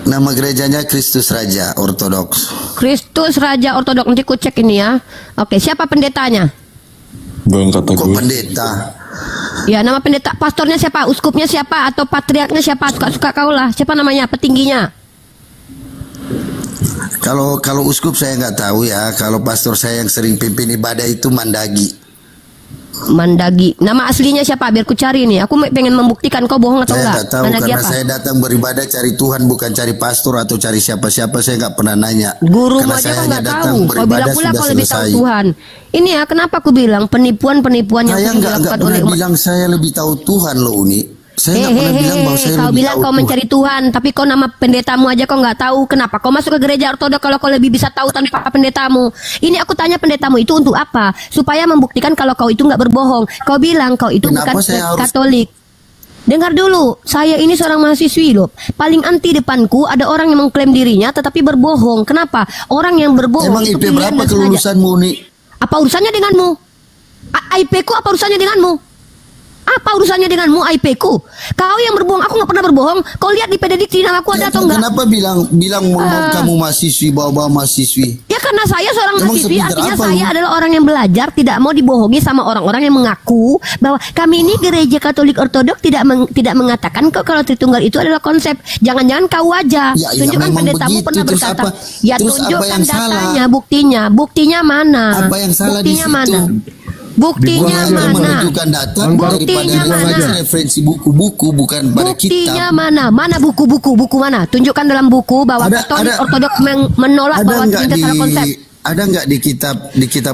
Nama gerejanya Kristus Raja Ortodoks. Kristus Raja Ortodoks. Nanti ku cek ini ya. Oke, siapa pendetanya? Kok pendeta? Ya, nama pendeta, pastornya siapa? Uskupnya siapa? Atau patriarknya siapa? Suka-suka kau lah. Siapa namanya? Petingginya? Kalau uskup saya nggak tahu ya. Kalau pastor saya yang sering pimpin ibadah itu Mandagi. Mandagi. Nama aslinya siapa? Biar ku cari nih. Aku pengen membuktikan kau bohong atau Saya enggak. nggak tahu Mandagi karena apa? saya datang beribadah cari Tuhan, bukan cari pastor atau cari siapa-siapa. Saya nggak pernah nanya. Gurumu Karena aja saya kau hanya nggak datang tahu. Kau bilang beribadah pula sudah kau lebih tahu selesai. Tuhan. Ini ya kenapa aku bilang penipuan-penipuan yang Saya sering nggak dilakukan pernah oleh umat. bilang saya lebih tahu Tuhan loh Uni. Saya nggak pernah bilang bahwa saya kau lebih bilang tahu kau Tuhan. mencari Tuhan, tapi kau nama pendetamu aja kau nggak tahu. Kenapa kau masuk ke gereja ortodok kalau kau lebih bisa tahu tanpa pendetamu? Ini aku tanya pendetamu itu untuk apa? Supaya membuktikan kalau kau itu nggak berbohong. Kau bilang kau itu Kenapa bukan saya harus- Katolik. Dengar dulu, saya ini seorang mahasiswi loh. Paling anti depanku ada orang yang mengklaim dirinya tetapi berbohong. Kenapa? Orang yang berbohong Emang itu IP pilihan berapa dan sengaja. kelulusanmu Uni? Apa urusannya denganmu? IP ku apa urusannya denganmu? Apa urusannya denganmu IP ku? Kau yang berbohong, aku nggak pernah berbohong. Kau lihat di PDDT nama aku ada atau enggak? Kenapa bilang kamu mahasiswi bawa mahasiswi? Ya karena saya seorang Emang mahasiswi, sepintar artinya apa saya lu? adalah orang yang belajar, tidak mau dibohongi sama orang-orang yang mengaku bahwa kami ini gereja Katolik Ortodok tidak mengatakan kok kalau Tritunggal itu adalah konsep. Jangan-jangan kau aja Ya, tunjukkan memang pendetamu begitu. pernah Terus berkata. apa? Ya Terus apa tunjukkan yang salah? datanya, buktinya mana? Apa yang salah di Buktinya situ? mana? Buktinya Bukan mana? menunjukkan data Buktinya daripada mana? referensi buku-buku, bukan pada Buktinya kitab. mana? Mana buku mana? Tunjukkan dalam buku bahwa Katolik Ortodok menolak bahwa nggak Tritunggal salah konsep. ada nggak di kitab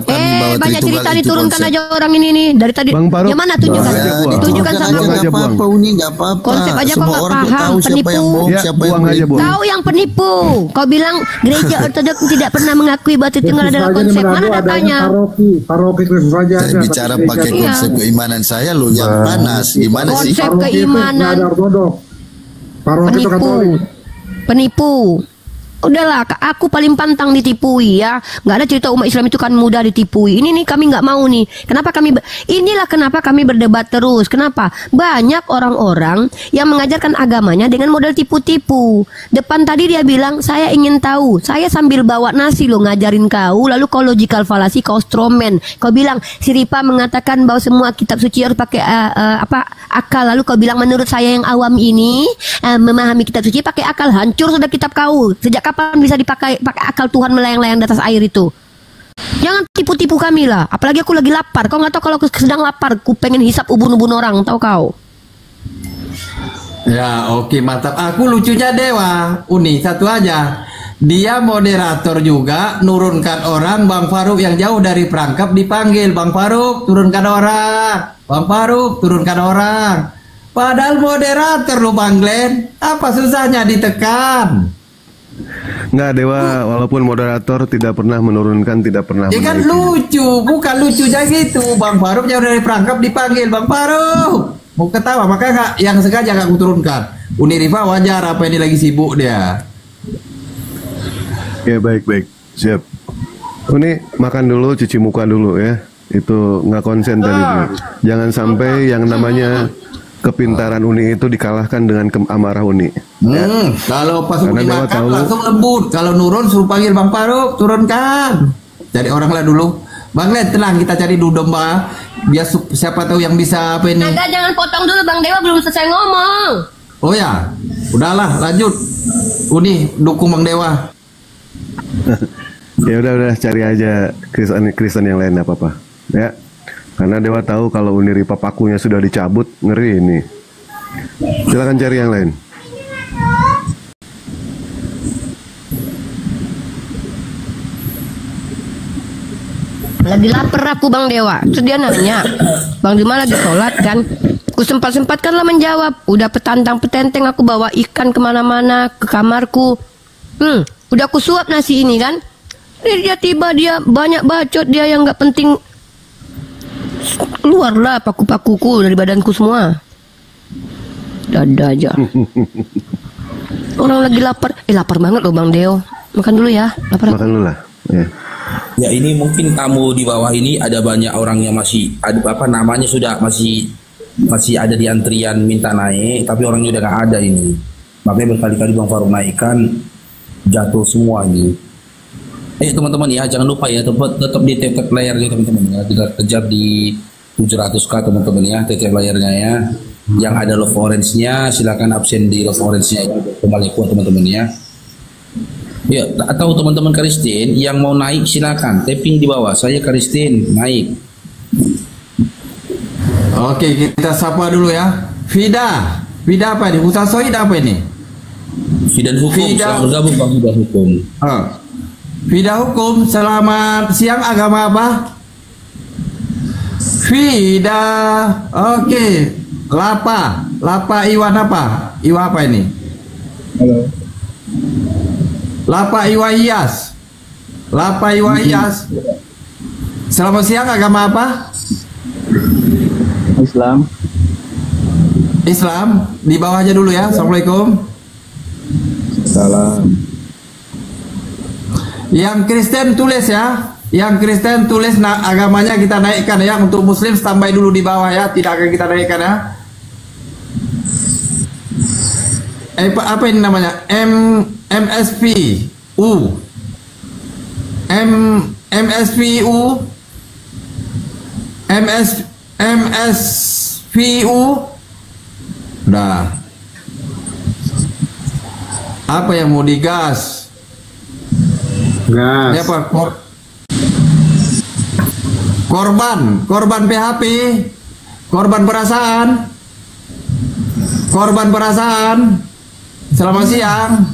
kami bahwa Banyak Tritunggal cerita nih, itu turunkan konsep? aja orang ini nih dari tadi. Bang Faruk. Yang mana tunjukkan? Buang aja, buang. Tunjukkan Tunjukkan sama aja Buang nggak aja, buang. apa-apa Uni, nggak apa-apa. Konsep aja kau Semua nggak orang paham, tahu siapa yang penipu. bohong, Ya, siapa yang buang aja, beribu. buang. Kau yang penipu. Kau bilang gereja Ortodok tidak pernah mengakui bahwa Tritunggal adalah konsep. Mana datanya? Paroki Kristus saja. Saya bicara pakai Iya. konsep keimanan saya loh yang panas. Gimana sih? Konsep keimanan. Ortodok. Paroki itu Katolik. Penipu. Udahlah, aku paling pantang ditipui ya. Nggak ada cerita umat Islam itu kan mudah ditipui. Ini nih kami nggak mau nih. Inilah kenapa kami berdebat terus. Kenapa? Banyak orang-orang yang mengajarkan agamanya dengan model tipu-tipu. Depan tadi dia bilang, saya ingin tahu. Saya sambil bawa nasi loh ngajarin kau. Lalu kau logical fallacy, kau stroman. Kau bilang, si Ripa mengatakan bahwa semua kitab suci harus pakai akal. Lalu kau bilang, menurut saya yang awam ini memahami kitab suci pakai akal. Hancur sudah kitab kau. Sejak kapan bisa pakai akal Tuhan melayang-layang di atas air itu? Jangan tipu-tipu kami lah. Apalagi aku lagi lapar. Kau nggak tahu kalau aku sedang lapar, aku pengen hisap ubun-ubun orang, tahu kau? Ya, oke, mantap. Aku lucunya Dewa. Uni, satu aja. Dia moderator juga, nurunkan orang. Bang Faruk yang jauh dari perangkap dipanggil. Bang Faruk, turunkan orang. Bang Faruk, turunkan orang. Padahal moderator lu Bang Glenn. Apa susahnya ditekan? Nggak, Dewa, walaupun moderator tidak pernah menurunkan, tidak pernah Ya kan menaikkan. lucu, bukan lucunya gitu. Bang Faruk jauh dari perangkap dipanggil. Bang Faruk, mau ketawa, maka nggak yang sengaja nggak kuturunkan. Uni Rifa wajar, apa ini lagi sibuk dia. Ya, baik. Siap. Uni, makan dulu, cuci muka dulu ya. Itu nggak konsen tadi. Jangan sampai yang namanya kepintaran Uni itu dikalahkan dengan amarah Uni. Ya. Kalau pas Karena Uni Dewa makan tahu. langsung lembut. Kalau nurun suruh panggil Bang Faruk, turunkan. Cari orang lah dulu. Bang Len, tenang, kita cari dulu domba. Biar siapa tahu yang bisa apa ini. Agak jangan potong dulu, Bang Dewa belum selesai ngomong. Oh ya, udahlah lanjut. Uni dukung Bang Dewa. Ya udah cari aja Kristen yang lain apa-apa. Ya. Karena Dewa tahu kalau Uni Ripa pakunya sudah dicabut, ngeri ini. Silakan cari yang lain. Lagi lapar aku Bang Dewa. Terus dia nanya, Bang Dima lagi sholat kan? Aku sempat-sempatkan lah menjawab. Udah petantang-petenteng aku bawa ikan kemana-mana ke kamarku. Udah aku suap nasi ini kan? Dia tiba dia banyak bacot dia yang nggak penting. Keluarlah paku-pakuku dari badanku semua. Dada aja. Orang lagi lapar. Lapar banget loh Bang Deo. Makan dulu ya. Lapar. Makan dulu lah. Ya. Ya ini mungkin tamu di bawah ini ada banyak orang yang masih ada apa namanya sudah masih ada di antrian minta naik, tapi orangnya udah nggak ada ini. Makanya berkali-kali Bang Faruk naikkan jatuh semua ini. Teman-teman ya jangan lupa ya tetap di tap layarnya teman-teman ya. Kita kejar di 700k teman-teman ya tap layarnya ya. Yang ada love orange-nya silakan absen di love orange-nya ya. Kembali kuat teman-teman ya. Ya, atau teman-teman Kristen yang mau naik silakan tapping di bawah. Saya Kristen naik. Oke, kita sapa dulu ya. Fida apa ini? Hutasoid apa ini? Fidan Hukum, selamat bergabung Bang Fidan Hukum. Fida Hukum, selamat siang. Agama apa? Fida, oke. Lapa Iwan apa? Iwa apa ini? Halo. Lapa Iwa Iyas. Selamat siang, agama apa? Islam. Di bawah aja dulu ya. Assalamualaikum. Salam. Yang Kristen tulis ya. Yang Kristen tulis agamanya kita naikkan ya. Untuk Muslim standby dulu di bawah ya. Tidak akan kita naikkan ya. Apa ini namanya? MSVU. MSVU. Nah. Apa yang mau digas? Gas. Ini apa? Korban PHP. Korban perasaan. Selamat siang.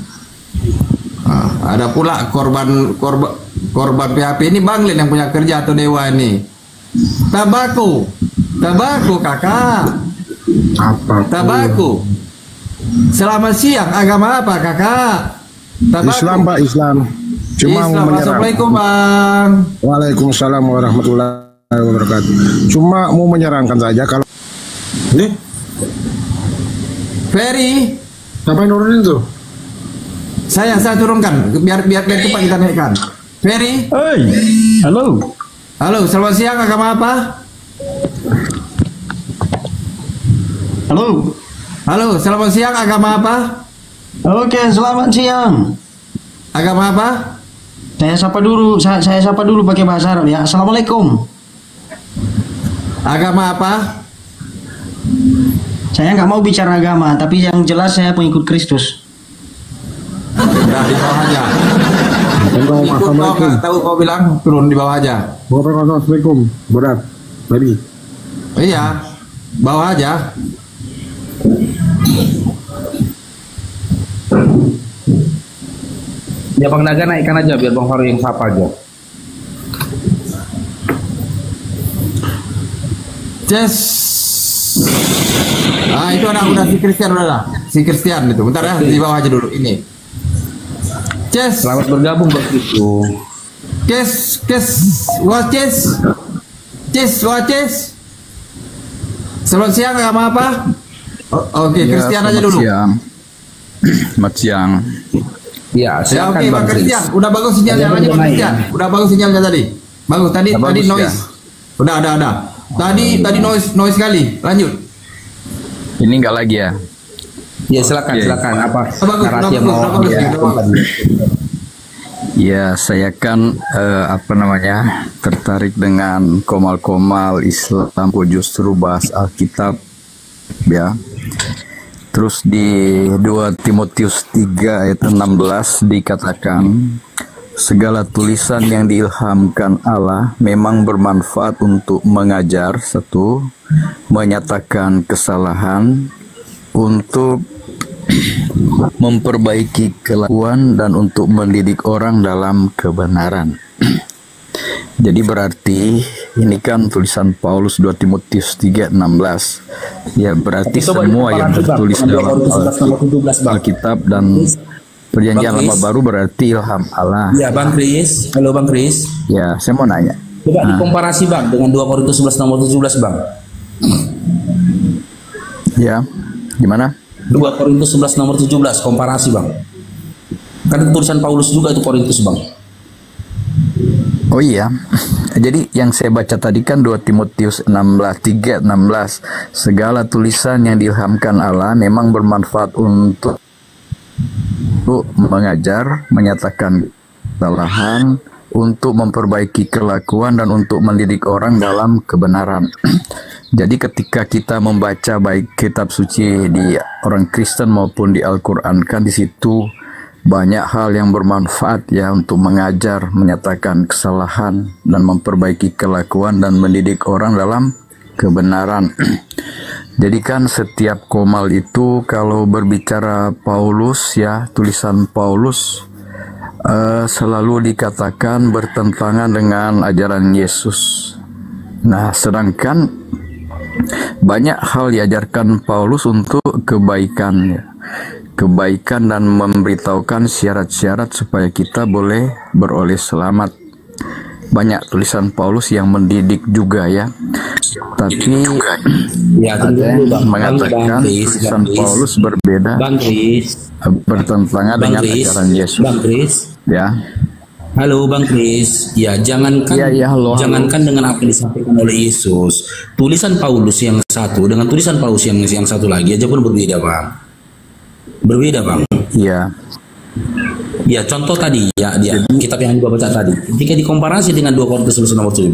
Ada pula korban PHP ini Bang Lin yang punya kerja atau Dewa ini. Tabako kakak. Apa? Tabako. Selamat siang. Agama apa kakak? Tabako. Islam Pak, Islam. Cuma Islam. mau menyerang. Assalamualaikum Bang. Waalaikumsalam warahmatullahi wabarakatuh. Cuma mau menyerangkan saja kalau ini. Ferry. Siapa yang nurunin tuh? Saya turunkan biar cepat kita naikkan. Ferry. Hey, halo. Halo, selamat siang. Agama apa? Halo, selamat siang. Agama apa? Oke, selamat siang. Agama apa? Saya sapa dulu pakai bahasa Arab ya. Assalamualaikum. Agama apa? Saya nggak mau bicara agama, tapi yang jelas saya pengikut Kristus. Udah di bawah aja. Ikut kau nggak tahu kau bilang turun di bawah aja. Assalamualaikum. Berat. Tadi. Iya, bawah aja. Ya Bang Naga naikkan aja biar Bang Faru yang sapa aja. Itu udah si Christian udah. Si Christian itu. Bentar ya, di bawah aja dulu ini. Selamat bergabung Bang Kristo. Selamat siang, agama apa? Oke, Christian aja dulu. Selamat siang. Ya, silakan oke, Bang Christian. Udah bagus sinyalnya aja Bang Christian. Udah bagus sinyalnya tadi. Bagus tadi noise. Udah. Tadi noise sekali. Lanjut. Ini enggak lagi ya? Ya silakan. Apa narasi yang mau Ya, saya kan tertarik dengan komal-komal Islam, justru bahas Alkitab ya. Terus di 2 Timotius 3 ayat 16 dikatakan, segala tulisan yang diilhamkan Allah memang bermanfaat untuk mengajar, satu, menyatakan kesalahan, untuk memperbaiki kelakuan, dan untuk mendidik orang dalam kebenaran. Jadi berarti ini kan tulisan Paulus 2 Timotius 3:16. Ya berarti semua yang tertulis dalam Alkitab dan Perjanjian Lama Baru berarti ilham Allah. Ya Bang Kris, halo Bang Kris. Ya, saya mau nanya. Coba dikomparasi Bang dengan 2 Korintus 11 nomor 17 Bang. Ya, gimana? 2 Korintus 11 nomor 17 komparasi Bang. Kan tulisan Paulus juga itu Korintus Bang. Oh iya. Jadi yang saya baca tadi kan 2 Timotius 3:16. Segala tulisan yang diilhamkan Allah memang bermanfaat untuk mengajar, menyatakan kesalahan, untuk memperbaiki kelakuan, dan untuk mendidik orang dalam kebenaran. Jadi ketika kita membaca baik kitab suci di orang Kristen maupun di Al-Quran, kan di situ banyak hal yang bermanfaat ya untuk mengajar, menyatakan kesalahan dan memperbaiki kelakuan dan mendidik orang dalam kebenaran. Jadi kan setiap komal itu kalau berbicara Paulus ya, tulisan Paulus selalu dikatakan bertentangan dengan ajaran Yesus. Nah, sedangkan banyak hal diajarkan Paulus untuk kebaikan ya. Kebaikan dan memberitahukan syarat-syarat supaya kita boleh beroleh selamat. Banyak tulisan Paulus yang mendidik juga ya. Tapi Ya, ada yang mengatakan tulisan Paulus berbeda, Bang Kris. bertentangan Bang dengan Kris. ajaran Yesus. Bang Kris. Ya, Halo Bang Kris. Ya, jangankan Iya, halo. jangankan dengan apa yang disampaikan oleh Yesus. Tulisan Paulus yang satu dengan tulisan Paulus yang satu lagi aja pun berbeda, Bang. Berbeda, Bang. iya, Ya, contoh tadi ya, kitab yang gua baca tadi. Ketika dikomparasi dengan 2 Korintus nomor 17,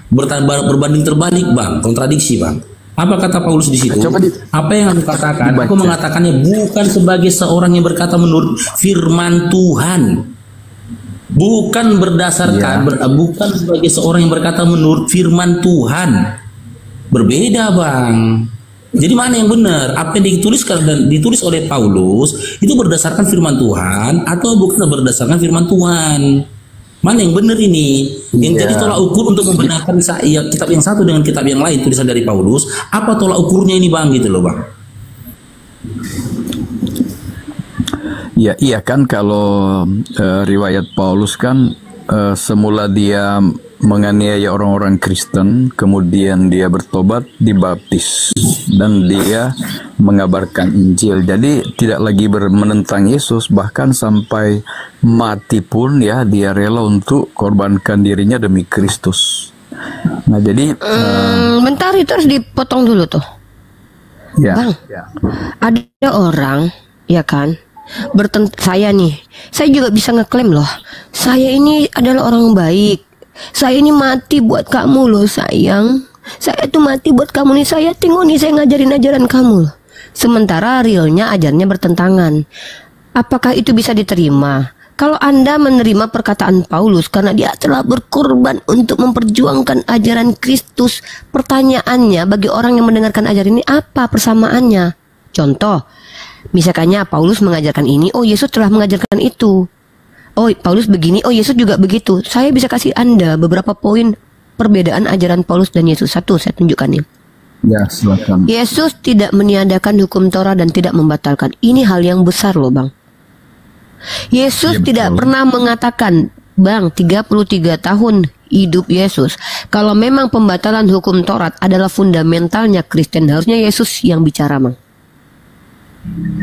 berbanding terbalik, Bang. Kontradiksi, Bang. Apa kata Paulus di situ? Apa yang aku katakan? Aku mengatakannya bukan sebagai seorang yang berkata menurut firman Tuhan. Bukan berdasarkan bukan sebagai seorang yang berkata menurut firman Tuhan. Berbeda, Bang. Jadi mana yang benar? Apa yang dituliskan dan ditulis oleh Paulus itu berdasarkan firman Tuhan atau bukan berdasarkan firman Tuhan? Mana yang benar ini? Yang jadi tolak ukur untuk membenarkan kitab yang satu dengan kitab yang lain tulisan dari Paulus, apa tolak ukurnya ini, Bang, gitu loh, Bang? ya, iya kan kalau riwayat Paulus kan semula dia menganiaya orang-orang Kristen, kemudian dia bertobat, dibaptis, dan dia mengabarkan Injil. Jadi tidak lagi menentang Yesus, bahkan sampai mati pun ya dia rela untuk korbankan dirinya demi Kristus. Nah jadi bentar, itu harus dipotong dulu tuh. ya, Bang, ada orang ya kan saya juga bisa ngeklaim loh, saya ini adalah orang baik, saya ini mati buat kamu loh sayang, saya tuh mati buat kamu nih, saya tengok nih saya ngajarin ajaran kamu loh. Sementara realnya ajarnya bertentangan. Apakah itu bisa diterima? Kalau Anda menerima perkataan Paulus karena dia telah berkorban untuk memperjuangkan ajaran Kristus, pertanyaannya bagi orang yang mendengarkan ajaran ini apa persamaannya? Contoh, misalkannya Paulus mengajarkan ini, oh Yesus telah mengajarkan itu. Oh Paulus begini, oh Yesus juga begitu. Saya bisa kasih Anda beberapa poin perbedaan ajaran Paulus dan Yesus. Satu, saya tunjukkan ya. Ya, silakan. Yesus tidak meniadakan hukum Taurat dan tidak membatalkan. Ini hal yang besar loh, Bang. Yesus tidak pernah mengatakan, Bang, 33 tahun hidup Yesus. Kalau memang pembatalan hukum Taurat adalah fundamentalnya Kristen, harusnya Yesus yang bicara, Bang.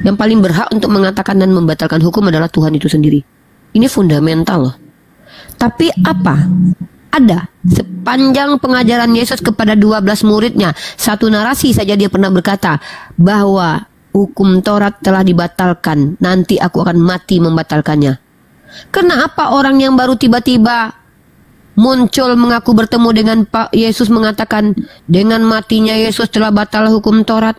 Yang paling berhak untuk mengatakan dan membatalkan hukum adalah Tuhan itu sendiri. Ini fundamental loh. Tapi apa? Ada sepanjang pengajaran Yesus kepada 12 muridnya, satu narasi saja dia pernah berkata bahwa hukum Taurat telah dibatalkan, nanti aku akan mati membatalkannya. Kenapa orang yang baru tiba-tiba muncul mengaku bertemu dengan Pak Yesus mengatakan dengan matinya Yesus telah batal hukum Taurat?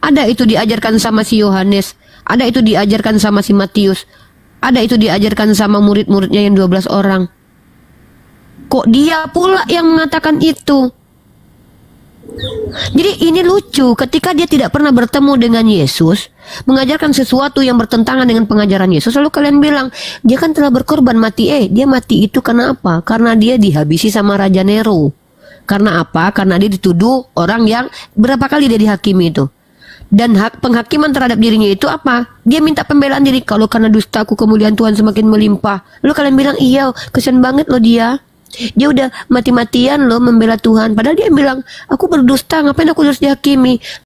Ada itu diajarkan sama si Yohanes, ada itu diajarkan sama si Matius, ada itu diajarkan sama murid-muridnya yang 12 orang. Kok dia pula yang mengatakan itu? Jadi ini lucu, ketika dia tidak pernah bertemu dengan Yesus, mengajarkan sesuatu yang bertentangan dengan pengajaran Yesus, lalu kalian bilang, dia kan telah berkorban mati. Dia mati itu karena apa? Karena dia dihabisi sama Raja Nero. Karena apa? Karena dia dituduh orang yang berapa kali dia dihakimi itu. Dan hak penghakiman terhadap dirinya itu apa? Dia minta pembelaan diri, kalau karena dustaku kemuliaan Tuhan semakin melimpah. Lalu kalian bilang, iya, kesian banget loh dia. Dia udah mati-matian loh membela Tuhan. Padahal dia bilang, aku berdusta, ngapain aku harus dihakimi?